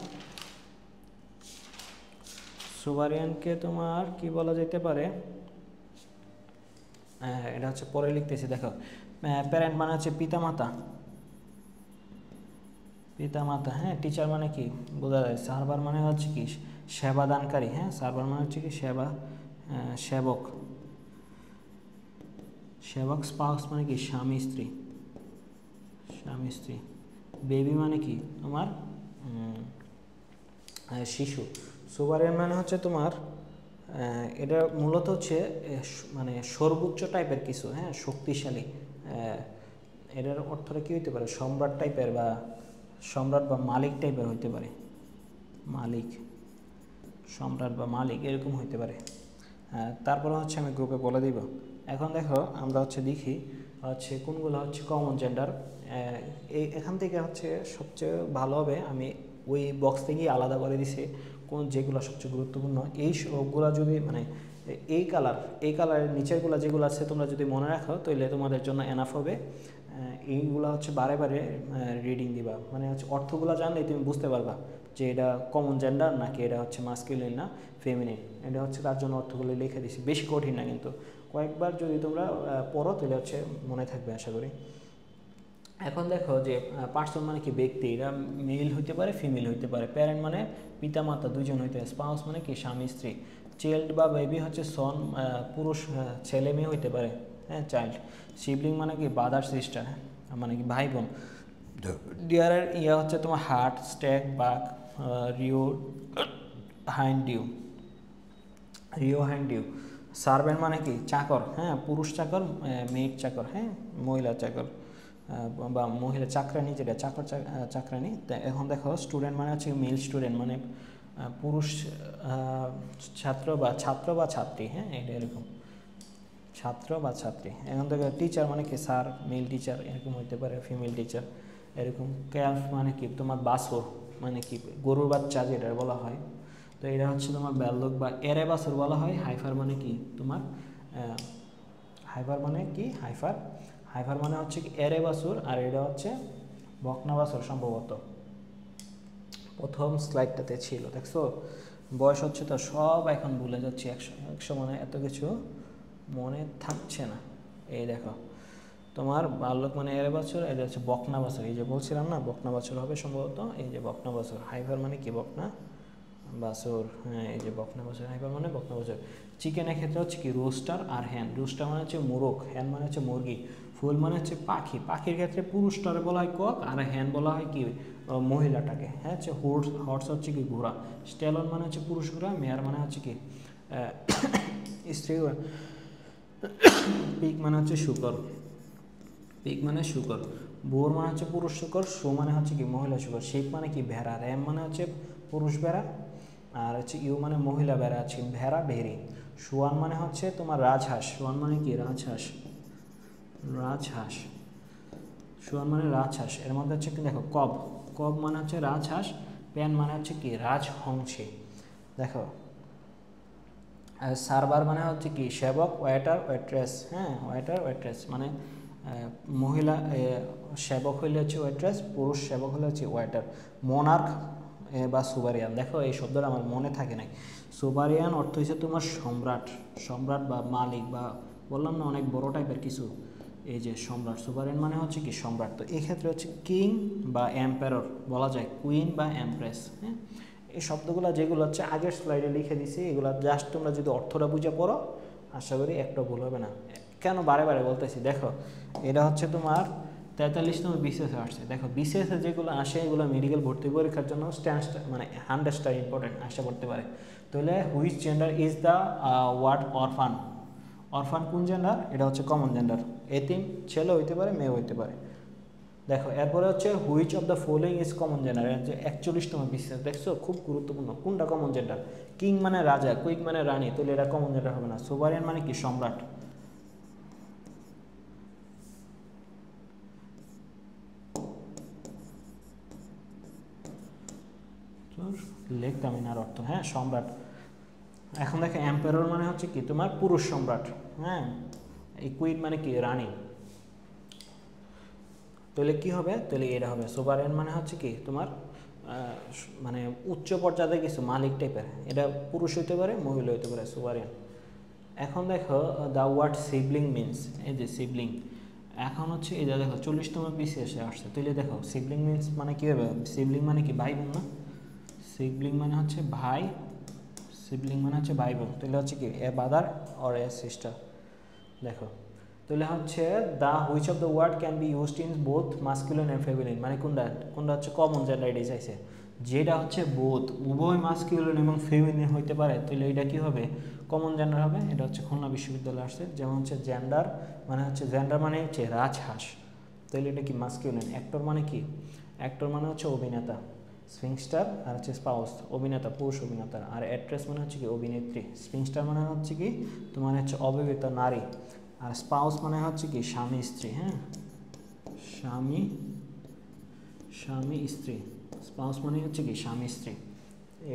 সোয়ারিয়ানকে তোমার কি বলা যেতে পারে, এটা হচ্ছে পরে লিখতেছি দেখো। প্যারেন্ট মানে হচ্ছে পিতামাতা, পিতামাতা, হ্যাঁ। টিচার মানে কি বোঝা যায়, সার্ভার মানে হচ্ছে কি সেবাদানকারী, হ্যাঁ সার্ভার মানে হচ্ছে কি সেবক, সেবক। স্পাউস মানে কি স্বামী স্ত্রী, বেবি মানে কি তোমার শিশু। সোভারিয়ান মানে হচ্ছে তোমার এটা মূলত হচ্ছে মানে সর্বোচ্চ টাইপের কিছু, হ্যাঁ শক্তিশালী, এটার অর্থটা কী হইতে পারে, সম্রাট টাইপের বা সম্রাট বা মালিক টাইপের হইতে পারে, মালিক, সম্রাট বা মালিক এরকম হইতে পারে। তারপরে হচ্ছে আমি গ্রুপে বলে দিব। এখন দেখো আমরা হচ্ছে দেখি হচ্ছে কোনগুলো হচ্ছে কমন জেন্ডার, এখান থেকে হচ্ছে সবচেয়ে ভালো হবে আমি ওই বক্স থেকেই আলাদা করে দিছি কোন যেগুলো সবচেয়ে গুরুত্বপূর্ণ। এই সবগুলো যদি মানে এই কালারের নিচেরগুলো যেগুলো আছে তোমরা যদি মনে রাখো তাহলে তোমাদের জন্য এনাফ হবে। এইগুলো হচ্ছে বারে বারে রিডিং দিবা, মানে হচ্ছে অর্থগুলো জানলেই তুমি বুঝতে পারবা যে এটা কমন জেন্ডার নাকি এটা হচ্ছে মাস্কুলিন না ফেমিনিন। এটা হচ্ছে তার জন্য অর্থগুলো লিখে দিছি, বেশি কঠিন না, কিন্তু কয়েকবার যদি তোমরা পড়ো তাহলে হচ্ছে মনে থাকবে আশা করি। এখন দেখো যে পার্সন মানে কি ব্যক্তি, এরা মেল হইতে পারে ফিমেল হইতে পারে। প্যারেন্ট মানে পিতামাতা দুজন হইতে পারে। স্পাউস মানে কি স্বামী স্ত্রী। চাইল্ড বা বেবি হচ্ছে সন পুরুষ ছেলে মেয়ে হইতে পারে, হ্যাঁ চাইল্ড। সিবলিং মানে কি ব্রাদার সিস্টার, মানে কি ভাই বোন। ডিয়ারের ইয়া হচ্ছে তোমার হার্ট, স্ট্যাক, বাক, রিও হাইন্ড ডিউ। সার্ভেন্ট মানে কি চাকর, হ্যাঁ পুরুষ চাকর, মেয়ের চাকর, হ্যাঁ মহিলা চাকর বা মহিলা চাকরানি, যেটা চাকর চাকরানি। এখন দেখো স্টুডেন্ট মানে হচ্ছে মেল স্টুডেন্ট, মানে পুরুষ ছাত্র বা ছাত্রী, হ্যাঁ এটা এরকম ছাত্র বা ছাত্রী। এখন দেখো টিচার মানে কি স্যার, মেল টিচার এরকম হইতে পারে, ফিমেল টিচার এরকম। ক্যালফ মানে কি তোমার বাছুর, মানে কি গরুর বাচ্চা যেটা বলা হয়, তো এটা হচ্ছে তোমার ব্যালক বা এরে বাছুর বলা হয়। হাইফার মানে কি তোমার হাইফার মানে হচ্ছে কি এরে বাছুর, আর এটা হচ্ছে বকনা বাছুর সম্ভবত প্রথম স্লাইডটাতে ছিল, দেখছো। বয়স হচ্ছে তো সব এখন ভুলে যাচ্ছি, একশো মানে এত কিছু মনে থাকছে না। এই দেখো তোমার বালক মানে এরে বাছুর, এটা হচ্ছে বকনা বাছুর, এই যে বলছিলাম না বকনা বাছুর হবে সম্ভবত, এই যে বকনা বাছুর। হাইফার মানে কি বকনা বাছুর, হ্যাঁ এই যে বকনা বাছুর। হাইফার মানে বকনা বাছুর। চিকেনের ক্ষেত্রে হচ্ছে কি রোস্টার আর হ্যান। রোস্টার মানে হচ্ছে মোরগ, হ্যান মানে হচ্ছে মুরগি। ফুল মানে হচ্ছে পাখি, পাখির ক্ষেত্রে পুরুষটারে বলা হয় কক, আর হ্যান বলা হয় কি মহিলাটাকে, হ্যাঁ হচ্ছে হর্স হচ্ছে কি ঘোড়া। স্টেলন মানে হচ্ছে পুরুষ ঘোড়া। মেয়ার মানে হচ্ছে কি স্ত্রী ঘোড়া। পিক মানে হচ্ছে শুকর, বোর মানে হচ্ছে পুরুষ শুকর। শো মানে হচ্ছে কি মহিলা শুকর। শিপ মানে কি ভেড়া। র্যাম মানে হচ্ছে পুরুষ ভেড়া, আর হচ্ছে ইউ মানে মহিলা ভেড়া আছে ভেড়া ভেড়ি। সোয়ান মানে হচ্ছে তোমার রাজহাঁস। সোয়ান মানে কি রাজহাঁস, সোয়ান মানে রাজহাঁস। এর মধ্যে হচ্ছে কি দেখো কব মানে হচ্ছে রাজহাঁস। প্যান মানে হচ্ছে কি রাজহংসী। দেখো সার্ভার মানে হচ্ছে কি সেবক, ওয়েটার ওয়েট্রেস, হ্যাঁ ওয়েটার ওয়েট্রেস মানে মহিলা সেবক হইলে হচ্ছে ওয়েট্রেস, পুরুষ সেবক হলে হচ্ছে ওয়েটার। মোনার্ক বা সুবারিয়ান, দেখো এই শব্দটা আমার মনে থাকে নাই। সুবারিয়ান অর্থ হচ্ছে তোমার সম্রাট বা মালিক, বা বললাম না অনেক বড় টাইপের কিছু, এই যে সম্রাট, সুভারেন মানে হচ্ছে কি সম্রাট। তো এই ক্ষেত্রে হচ্ছে কিং বা এম্পায়ার বলা যায়, কুইন বা এমপ্রেস। হ্যাঁ, এই শব্দগুলো যেগুলো হচ্ছে আগের স্লাইডে লিখে দিছি, এগুলো জাস্ট তোমরা যদি অর্থটা বুঝে পড়ো আশা করি একটা ভুল হবে না। কেন বারে বারে বলতেছি, দেখো এটা হচ্ছে তোমার 43তম বিসিএসে আসছে। দেখো বিসিএসে যেগুলো আসে এগুলো মেডিকেল ভর্তি পরীক্ষার জন্য মানে 100 স্টার ইম্পর্টেন্ট আসতে পড়তে পারে। তাহলে which gender is the word orphan? Orphan কোন জেন্ডার? এটা হচ্ছে কমন জেন্ডার। এতিম ছেলে হইতে পারে, মেয়ে হইতে পারে। দেখো এরপরে হচ্ছে which of the following is common gender, এর যে 41তম বিসিএস। দেখছো খুব গুরুত্বপূর্ণ, কোনটা কমন জেন্ডার? কিং মানে রাজা, কুইন মানে রানী, তাহলে এটা কমন জেন্ডার হবে না। সোভারিয়ান মানে কি সম্রাট। লিখতাম এনার অর্থ, হ্যাঁ সম্রাট। এখন দেখো এম্পায়ার মানে হচ্ছে কি তোমার পুরুষ সম্রাট। হ্যাঁ, এই কুইন মানে কি রানী। তাহলে কি হবে? তাহলে এটা হবে সোভারেন মানে হচ্ছে কি তোমার মানে উচ্চ পর্যায়ে কিছু মালিক টাইপের, এটা পুরুষ হইতে পারে, মহিলা হইতে পারে, সোভারেন। এখন দেখো দ্য ওয়ার্ড সিবলিং মিনস, এই যে সিবলিং। এখন হচ্ছে এই যে দেখো 40তম বিসিএসে আসছে, তাহলে দেখো সিবলিং মিনস মানে কি হবে? সিবলিং মানে কি ভাই বোন না? সিবলিং মানে হচ্ছে ভাই, সিবলিং মানে হচ্ছে ভাই বোন। তাহলে হচ্ছে কি a brother or a sister. দেখো তাহলে হচ্ছে the which of the word can be used in both masculine and feminine, মানে কোনটা কোনটা হচ্ছে কমন জেন্ডার এটাই চাইছে। যেটা হচ্ছে বোথ উভয় মাস্কুলিন এবং ফেমিনিন হইতে পারে, তাহলে এটা কি হবে? কমন জেন্ডার হবে। এটা হচ্ছে খুলনা বিশ্ববিদ্যালয়ে আসছে। যেমন হচ্ছে জেন্ডার মানে হচ্ছে রাজহাঁস, তাহলে এটা কি মাস্কুলিন। অ্যাক্টর মানে কি? অ্যাক্টর মানে হচ্ছে অভিনেতা। স্প্রিংস্টার আর হচ্ছে স্পাউস, অভিনেতা পুরুষ অভিনেতা। আর অ্যাক্ট্রেস মানে হচ্ছে কি অভিনেত্রী। স্প্রিংস্টার মানে হচ্ছে কি তোমার হচ্ছে অবিবাহিত নারী। আর স্পাউস মানে হচ্ছে কি স্বামী স্ত্রী। হ্যাঁ, স্বামী স্ত্রী। স্পাউস মানে হচ্ছে কি স্বামী স্ত্রী।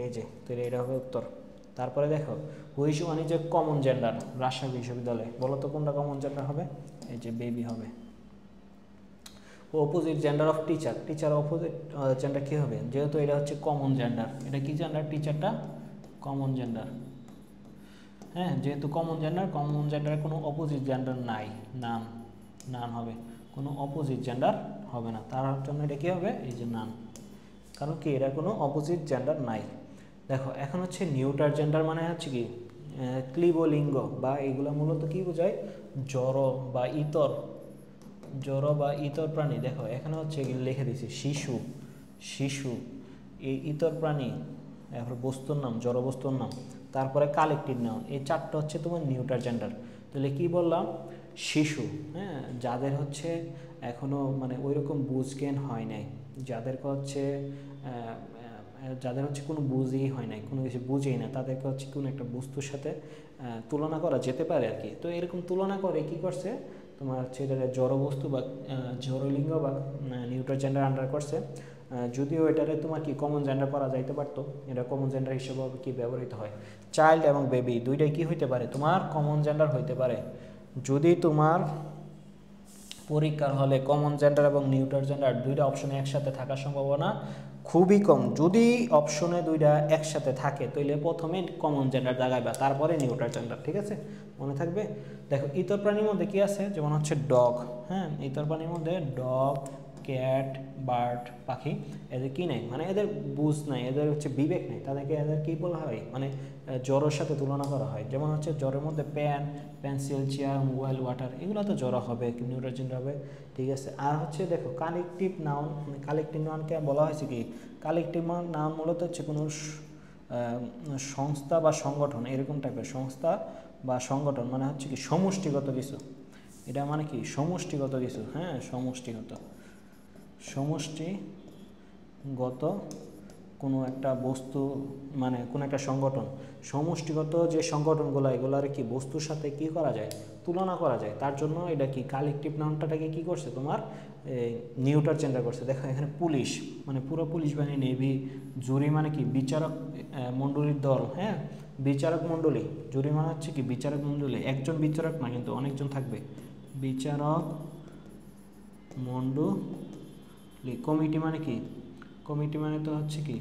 এই যে তাহলে এটা হবে উত্তর। তারপরে দেখো which one is a common gender, Rajshahi বিশ্ববিদ্যালয়। বলো তো কোনটা কমন জেন্ডার হবে? এই যে বেবি হবে। Opposite gender of teacher, teacher opposite gender কী হবে? যেহেতু এটা হচ্ছে কমন জেন্ডার, এটা কি জেন্ডার? টিচারটা common gender. হ্যাঁ, যেহেতু কমন জেন্ডারের কোনো অপোজিট জেন্ডার নাই, নান হবে। কোনো অপোজিট জেন্ডার হবে না, তার জন্য এটা কী হবে? এই যে নান, কারণ কি এটা কোনো অপোজিট জেন্ডার নাই। দেখো এখন হচ্ছে নিউটার জেন্ডার মানে হচ্ছে কি ক্লিবলিঙ্গ, বা এগুলো মূলত কি বোঝায়? জড় বা ইতর প্রাণী। দেখো এখানে হচ্ছে লিখে দিছি শিশু, এই ইতর প্রাণী, তারপরে বস্তুর নাম, জড় বস্তুর নাম, তারপরে কালেক্টিভ নাউন। এই চারটা হচ্ছে তোমার নিউটার জেন্ডার। তাহলে কি বললাম? শিশু, হ্যাঁ, যাদের হচ্ছে এখনো মানে ওই রকম বুঝ জ্ঞান হয় নাই, যাদেরকে হচ্ছে কোনো বুঝই হয় নাই, কোনো কিছু বুঝেই না, তাদেরকে হচ্ছে কোনো একটা বস্তুর সাথে তুলনা করা যেতে পারে আর কি। তো এরকম তুলনা করে কি করছে তোমার হচ্ছে এটা জড় বস্তু বা জড়লিঙ্গ বা নিউটার জেন্ডার আন্ডার করছে। যদিও এটারে তোমার কি কমন জেন্ডার করা যাইতে পারতো, এটা কমন জেন্ডার হিসেবে কি ব্যবহৃত হয়। চাইল্ড এবং বেবি দুইটাই কি হইতে পারে? তোমার কমন জেন্ডার হইতে পারে। যদি তোমার পরীক্ষার হলে কমন জেন্ডার এবং নিউটার জেন্ডার দুইটা অপশনে একসাথে থাকার সম্ভাবনা খুবই কম। যদি অপশনে দুইটা একসাথে থাকে তাহলে প্রথমে কমন জেন্ডার দাগাইবা, তারপরে নিউটার জেন্ডার। ঠিক আছে, মনে থাকবে। দেখো ইতর প্রাণীর মধ্যে কি আছে? যেমন হচ্ছে ডগ। হ্যাঁ, ইতর প্রাণীর মধ্যে ডগ, ক্যাট, বার্ড, পাখি, এদের কি নেই? মানে এদের বুঝ নাই, এদের হচ্ছে বিবেক নেই, তাদেরকে এদের কী বলা হয়? মানে জ্বরের সাথে তুলনা করা হয়। যেমন হচ্ছে জ্বরের মধ্যে pen, pencil, chair, mobile, water, এগুলো তো জ্বর হবে, নিউটার জেন্ডার হবে। ঠিক আছে, আর হচ্ছে দেখো কালেকটিভ নাউন, কালেকটিভ নাউনকে বলা হয়েছে কি? কালেকটিভ নাউন মূলত হচ্ছে কোনো সংস্থা বা সংগঠন, এরকম টাইপের সংস্থা বা সংগঠন, মানে হচ্ছে কি সমষ্টিগত কিছু। এটা মানে কি সমষ্টিগত কিছু। হ্যাঁ, সমষ্টিগত কোনো একটা বস্তু, মানে কোনো একটা সংগঠন। সমষ্টিগত যে সংগঠনগুলো, এগুলোর কি বস্তুর সাথে কি করা যায়? তুলনা করা যায়। তার জন্য এটা কি কালেকটিভ নাউনটাকে কি করছে তোমার নিউটার জেন্ডার করছে। দেখো এখানে পুলিশ মানে পুরো পুলিশ বাহিনী, নেভি, জুরি মানে কি বিচারক মণ্ডলীর দল। হ্যাঁ, বিচারক মণ্ডলী, জুরি মানে হচ্ছে কি বিচারক মণ্ডলী, একজন বিচারক না কিন্তু অনেকজন থাকবে। বিচারক মণ্ডলী। কমিটি মানে কি? কমিটি মানে তো হচ্ছে কি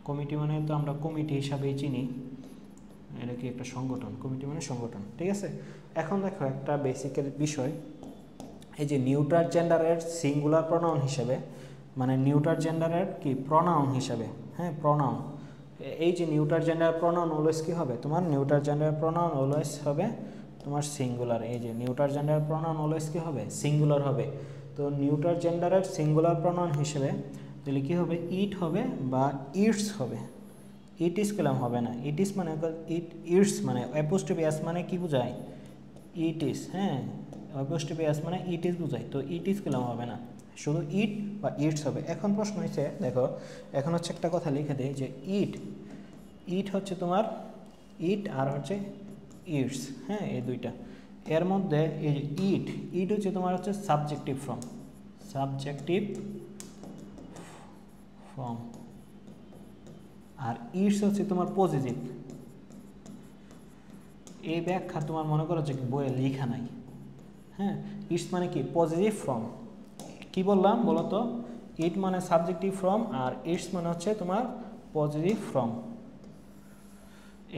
কমিটি মানে তো আমরা কমিটি হিসাবেই চিনি। এটা কি একটা সংগঠন, কমিটি মানে সংগঠন, ঠিক আছে। এখন দেখো একটা বেসিকের বিষয়, এই যে নিউট্রাল জেন্ডারের সিঙ্গুলার প্রোনাউন হিসেবে, মানে নিউট্রাল জেন্ডারের কি প্রোনাউন হিসেবে, হ্যাঁ প্রোনাউন, এই যে নিউট্রাল জেন্ডার প্রোনাউন অলওয়েজ কি হবে তোমার, নিউট্রাল জেন্ডার প্রোনাউন অলওয়েজ হবে তোমার সিঙ্গুলার। এই যে নিউট্রাল জেন্ডার প্রোনাউন অলওয়েজ কি হবে, সিঙ্গুলার হবে। তো নিউট্রাল জেন্ডারের সিঙ্গুলার প্রোনাউন হিসেবে তাহলে কি হবে, ইট হবে বা ইটস হবে। ইট ইস কলম হবে না, ইট ইস মানে ইট, ইটস মানে অ্যাপোস্ট্রফি এস মানে কি বোঝায়, ইট ইস, হ্যাঁ অ্যাপোস্ট্রফি এস মানে ইট ইস বোঝায়। তো ইট ইস কলম হবে না, শুধু ইট বা ইটস হবে। এখন প্রশ্ন হচ্ছে দেখো, এখন হচ্ছে একটা কথা লিখে দেয় যে ইট, ইট হচ্ছে তোমার ইট আর হচ্ছে ইটস, হ্যাঁ এই দুইটা। এর মধ্যে এই যে ইট, ইট হচ্ছে তোমার হচ্ছে সাবজেক্টিভ ফর্ম, সাবজেক্টিভ ফর্ম, আর ইটস হচ্ছে তোমার পজিটিভ। এই ব্যাখ্যা তোমার মনে করো যে বইয়ে লেখা নাই, হ্যাঁ ইটস মানে কি পজিটিভ ফর্ম। কি বললাম বলো তো, ইট মানে সাবজেক্টিভ ফর্ম আর ইটস মানে হচ্ছে তোমার পজিটিভ ফর্ম।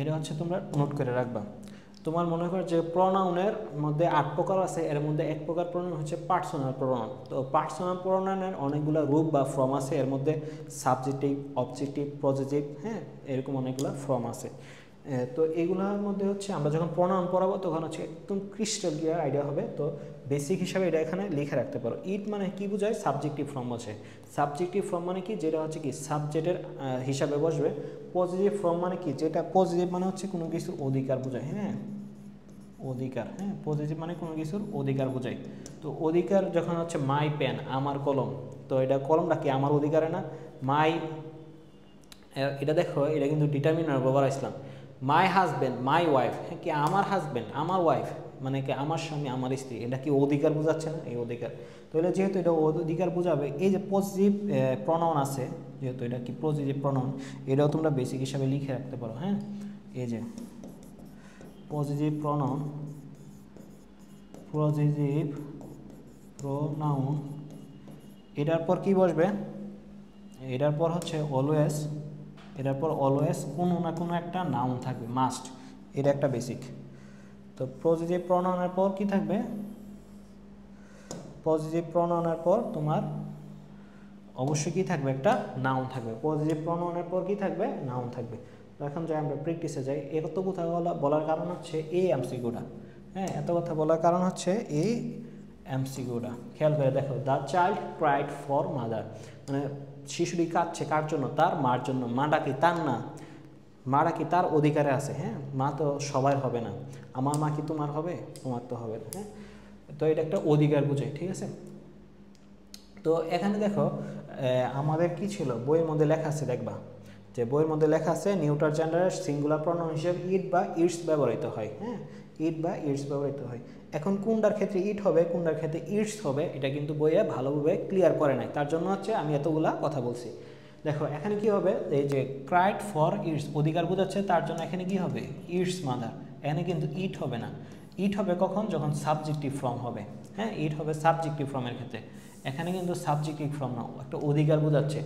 এটা হচ্ছে তোমরা নোট করে রাখবা। তোমার মনে করো যে প্রোনাউনের মধ্যে 8 প্রকার আছে, এর মধ্যে এক প্রকার প্রোনাউন হচ্ছে পার্সোনাল প্রোনাউন। তো পার্সোনাল প্রোনাউনের অনেকগুলো রূপ বা ফর্ম আছে, এর মধ্যে সাবজেক্টিভ, অবজেক্টিভ, পজিটিভ, হ্যাঁ এরকম অনেকগুলো ফর্ম আছে। তো এগুলোর মধ্যে হচ্ছে আমরা যখন প্রোনাউন পড়াবো তখন হচ্ছে একদম ক্রিস্টাল ক্লিয়ার আইডিয়া হবে। তো বেসিক হিসাবে এটা এখানে লিখে রাখতে পারো। ইট মানে কি বোঝায়, সাবজেক্টিভ ফর্ম আছে। সাবজেক্টিভ ফর্ম মানে কি, যেটা হচ্ছে কি সাবজেক্টের হিসাবে বসবে। পজিটিভ ফর্ম মানে কি, যেটা পজিটিভ মানে হচ্ছে কোনো কিছুর অধিকার বোঝায়, হ্যাঁ অধিকার, হ্যাঁ পজিটিভ মানে কোনো কিছুর অধিকার বোঝায়। তো অধিকার যখন হচ্ছে মাই পেন, আমার কলম, তো এটা কলমটা কি আমার অধিকারে না, মাই, এটা দেখো এটা কিন্তু ডিটারমিনার ব্যবহার আসলাম। মাই হাজব্যান্ড, মাই ওয়াইফ, হ্যাঁ কি আমার হাজব্যান্ড, আমার ওয়াইফ, মানে কি আমার স্বামী, আমার স্ত্রী, এটা কি অধিকার বোঝাচ্ছে না, এই অধিকার। তো এটা যেহেতু এটা অধিকার বোঝাবে, এই যে পজিটিভ প্রোনাউন আছে, যেহেতু এটা কি পজিটিভ প্রোনাউন, এটাও তোমরা বেসিক হিসাবে লিখে রাখতে পারো, হ্যাঁ এই যে পজিটিভ প্রোনাউন, পজিটিভ প্রোনাউন, এটার পর কি বসবে, এটার পর হচ্ছে অলওয়েজ, এটার পর অলওয়েজ কোনো না কোনো একটা নাউন থাকবে, মাস্ট, এটা একটা বেসিক। তো পজিটিভ প্রোনাউনের পর কি থাকবে, পজিটিভ প্রোনাউনের পর তোমার অবশ্যই কি থাকবে, একটা নাউন থাকবে। পজিটিভ প্রোনাউনের পর কি থাকবে, নাউন থাকবে। তো এখন যাই আমরা প্র্যাকটিসে যাই। এত কথা বলার কারণ হচ্ছে এই এমসিকিউটা, হ্যাঁ এত কথা বলার কারণ হচ্ছে এই এমসিকিউটা। খেয়াল করে দেখো, the child cried for mother, মানে শিশুটি কাঁদছে কার জন্য, তার মার জন্য। মাটা কি তার না, মারা কি তার অধিকারে আছে, হ্যাঁ মা তো সবার হবে না, আমার মা কি তোমার হবে, তোমার তো হবে না, হ্যাঁ তো এটা একটা অধিকার বোঝায়, ঠিক আছে। তো এখানে দেখো আমাদের কি ছিল, বইয়ের মধ্যে লেখা আছে, দেখবা যে বইয়ের মধ্যে লেখা আছে নিউট্রাল জেন্ডারের সিঙ্গুলার প্রোনাউন হিসেবে ইট বা ইটস ব্যবহৃত হয়, হ্যাঁ ইট বা ইটস ব্যবহৃত হয়। এখন কোনটার ক্ষেত্রে ইট হবে, কোনটার ক্ষেত্রে ইটস হবে, এটা কিন্তু বইয়ে ভালোভাবে ক্লিয়ার করে নাই, তার জন্য হচ্ছে আমি এতগুলা কথা বলছি। দেখো এখানে কি হবে, এই যে ক্রাইড ফর ইটস অধিকার বোঝাচ্ছে, তার জন্য এখানে কি হবে, ইটস মাদার। এখানে কিন্তু ইট হবে না, ইট হবে কখন, যখন সাবজেক্টিভ ফর্ম হবে, হ্যাঁ ইট হবে সাবজেক্টিভ ফর্মের ক্ষেত্রে। এখানে কিন্তু সাবজেক্টিভ ফর্ম না, একটা অধিকার বোঝাচ্ছে।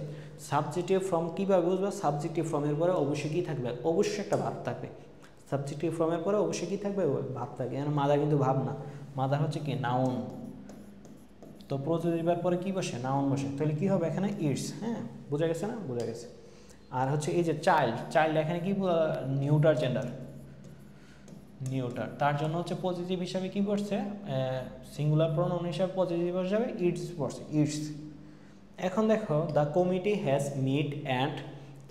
সাবজেক্টিভ ফর্ম কীভাবে বুঝবো, সাবজেক্টিভ ফর্মের পরে অবশ্যই কী থাকবে, অবশ্যই একটা ভাব থাকবে। সাবজেক্টিভ ফর্মের পরে অবশ্যই কী থাকবে, ভাব থাকবে। এখানে মাদার কিন্তু ভাব না, মাদার হচ্ছে কি নাউন। তো পজিটিভের পরে কী বসে, নাউন বসে, তাহলে কী হবে এখানে ইটস, হ্যাঁ বোঝা গেছে না, বোঝা গেছে। আর হচ্ছে এই যে চাইল্ড, চাইল্ড এখানে কি নিউট্রাল জেন্ডার, নিউটার, তার জন্য হচ্ছে পজিটিভ হিসাবে কি পড়ছে, সিঙ্গুলার প্রোনাউন হিসাবে পজিটিভ হিসাবে ইটস পড়ছে, ইটস। এখন দেখো the committee has meet and,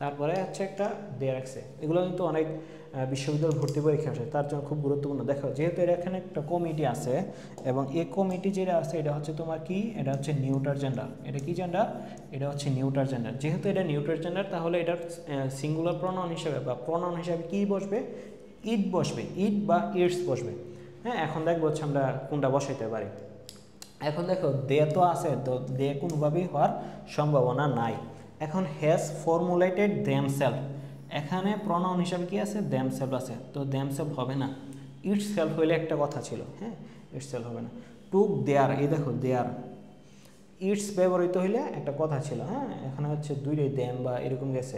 তারপরে হচ্ছে একটা দিয়ে রাখছে, এগুলো কিন্তু অনেক বিশ্ববিদ্যালয় ভর্তি পরীক্ষা আসে, তার জন্য খুব গুরুত্বপূর্ণ। দেখো যেহেতু এর এখানে একটা কমিটি আছে, এবং এই কমিটি যেটা আছে এটা হচ্ছে তোমার কি, এটা হচ্ছে নিউটার জেন্ডার। এটা কি জেন্ডার, এটা হচ্ছে নিউটার জেন্ডার। যেহেতু এটা নিউটার জেন্ডার, তাহলে এটার সিঙ্গুলার প্রোনাউন হিসাবে বা প্রোনাউন হিসাবে কি বসবে, ইট বসবে, ইট বা ইটস বসবে, হ্যাঁ। এখন দেখবো হচ্ছে আমরা কোনটা বসাইতে পারি। এখন দেখো দে তো আছে, তো দে কোনোভাবেই হওয়ার সম্ভাবনা নাই। এখন হ্যাজ ফর্মুলেটেড দেমসেলফ, এখানে প্রোনাউন হিসাবে কি আছে, দেমসেলফ আছে, তো দেমসেলফ হবে না, ইটসেলফ হইলে একটা কথা ছিল, হ্যাঁ ইটসেলফ হবে না। টুক দেয়ার, এই দেখো দেয়ার, ইটস ব্যবহৃত হইলে একটা কথা ছিল, হ্যাঁ, এখানে হচ্ছে দুইটাই দেম বা এরকম গেছে।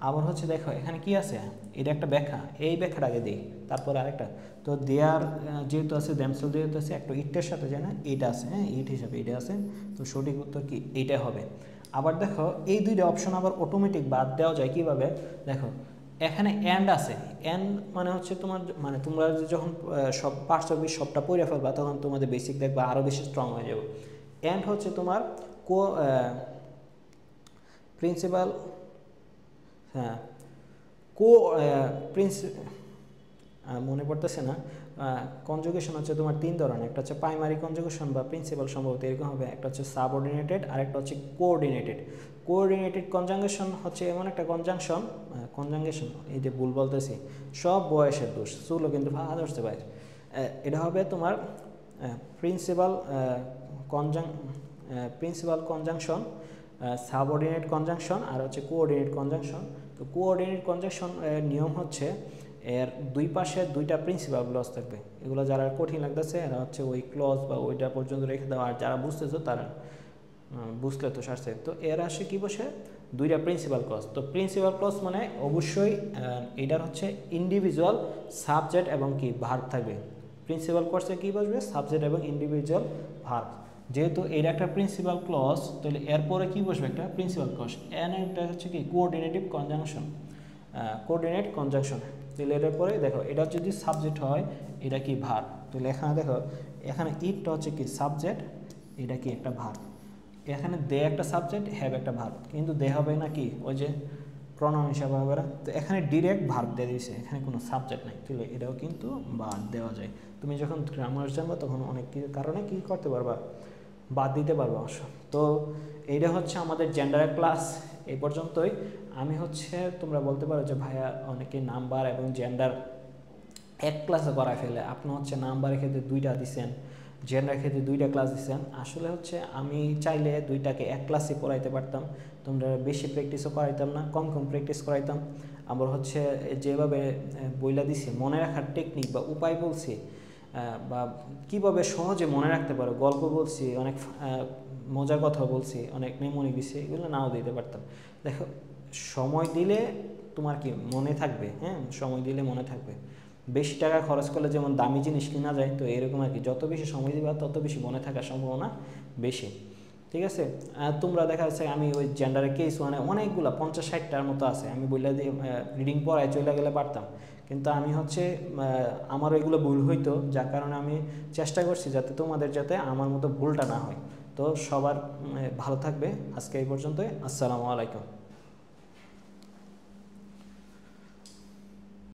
আবার হচ্ছে দেখো এখানে কি আছে, এটা একটা ব্যাখ্যা, এই ব্যাখ্যাটা আগে দিই, তারপরে আরেকটা। তো দেয়ার যেহেতু আছে, দ্যামসেল যেহেতু আছে, একটা ইটের সাথে যায় না, এইটা আছে, হ্যাঁ, ইট হিসাবে এটা আছে। তো সঠিক উত্তর কি এইটা হবে। আবার দেখো এই দুইটা অপশন আবার অটোমেটিক বাদ দেওয়া যায় কিভাবে, দেখো এখানে অ্যান্ড আছে, অ্যান্ড মানে হচ্ছে তোমার মানে তোমরা যখন সব পার্টস অফ সবটা পড়ে ফেলবা তখন তোমাদের বেসিক দেখবা আরও বেশি স্ট্রং হয়ে যাবে। অ্যান্ড হচ্ছে তোমার কো প্রিন্সিপাল, হ্যাঁ, কো মনে পড়তেছে না। কনজুগেশন হচ্ছে তোমার তিন ধরনের, একটা হচ্ছে প্রাইমারি কনজুগেশন বা প্রিন্সিপাল সম্ভবত এরকম হবে, একটা হচ্ছে সাবঅর্ডিনেটেড আর একটা হচ্ছে কোঅর্ডিনেটেড। কোঅর্ডিনেটেড কনজাংশন হচ্ছে এমন একটা কনজাংশন এই যে ভুল বলতেছি, সব বয়সের দোষ, চুলও কিন্তু ভালো ধরতে পারে। এটা হবে তোমার প্রিন্সিপাল কনজাংশন, সাবঅর্ডিনেট কনজাংশন আর হচ্ছে কোঅর্ডিনেট কনজাংশন। তো কোঅর্ডিনেট কনজাংশন নিয়ম হচ্ছে এর দুই পাশে দুইটা প্রিন্সিপাল ক্লজ থাকবে। এগুলো যারা কঠিন লাগতেছে এরা হচ্ছে ওই ক্লজ বা ওইটা পর্যন্ত রেখে দেওয়া, আর যারা বুঝতেছো তারা বুঝলে তো সারছে। তো এর আসে কি বসে, দুইটা প্রিন্সিপাল ক্লজ। তো প্রিন্সিপাল ক্লজ মানে অবশ্যই এটার হচ্ছে ইন্ডিভিজুয়াল সাবজেক্ট এবং কি ভার্ব থাকবে। প্রিন্সিপাল ক্লজে কি বসবে, সাবজেক্ট এবং ইন্ডিভিজুয়াল ভার্ব। যেহেতু এটা একটা প্রিন্সিপাল ক্লজ, তাহলে এরপরে কি বসবে, একটা প্রিন্সিপাল ক্লজ। এটা হচ্ছে কি কোঅর্ডিনেটিভ কনজাংশন, কোঅর্ডিনেট কনজাংশন। তাহলে এটার পরে দেখো এটা যদি সাবজেক্ট হয়, এটা কি ভার্ব। তাহলে এখানে দেখো এখানে ইটটা হচ্ছে কি সাবজেক্ট, এটা কি একটা ভার্ব। এখানে দে একটা সাবজেক্ট, হ্যাভ একটা ভার্ব, কিন্তু দে হবে না কি ওই যে প্রনাউন হিসাবে হবে না। তো এখানে ডিরেক্ট ভার্ব দিয়ে দিয়েছে, এখানে কোনো সাবজেক্ট নাই, তাহলে এটাও কিন্তু বাদ দেওয়া যায়। তুমি যখন গ্রামার জানবা তখন অনেক কারণে কি করতে পারবা, বাদ দিতে পারবো অবশ্য। তো এইটা হচ্ছে আমাদের জেন্ডারের ক্লাস এই পর্যন্তই। আমি হচ্ছে তোমরা বলতে পারো যে ভাইয়া অনেকে নাম্বার এবং জেন্ডার এক ক্লাসে করায় ফেলে, আপনি হচ্ছে নাম্বারের ক্ষেত্রে দুইটা দিচ্ছেন, জেন্ডার ক্ষেত্রে দুইটা ক্লাস দিচ্ছেন। আসলে হচ্ছে আমি চাইলে দুইটাকে এক ক্লাসে করাইতে পারতাম, তোমরা বেশি প্র্যাকটিসও করাইতাম না, কম কম প্র্যাকটিস করাইতাম। আবার হচ্ছে যেভাবে বইলা দিছি মনে রাখার টেকনিক বা উপায় বলছি, বা কীভাবে সহজে মনে রাখতে পারো, গল্প বলছি, অনেক মজার কথা বলছি, অনেক মেমোরি দিছি, এগুলো নাও দিতে পারতাম। দেখো সময় দিলে তোমার কি মনে থাকবে, হ্যাঁ, সময় দিলে মনে থাকবে। বেশি টাকা খরচ করলে যেমন দামি জিনিস কিনা যায়, তো এরকম আর কি, যত বেশি সময় দিবা তত বেশি মনে থাকার সম্ভাবনা বেশি। ঠিক আছে, তোমরা দেখা যাচ্ছে আমি ওই জেন্ডারের কেস মানে অনেকগুলো 50-60টার মতো আছে, আমি বললে দিয়ে রিডিং পড়ায় চলে গেলে পারতাম, কিন্তু আমি হচ্ছে আমার এগুলো ভুল হইতো, যার কারণে আমি চেষ্টা করছি যাতে তোমাদের যাতে আমার মতো ভুলটা না হয়। তো সবার ভালো থাকবে, আজকে এই পর্যন্তই, আসসালামু আলাইকুম।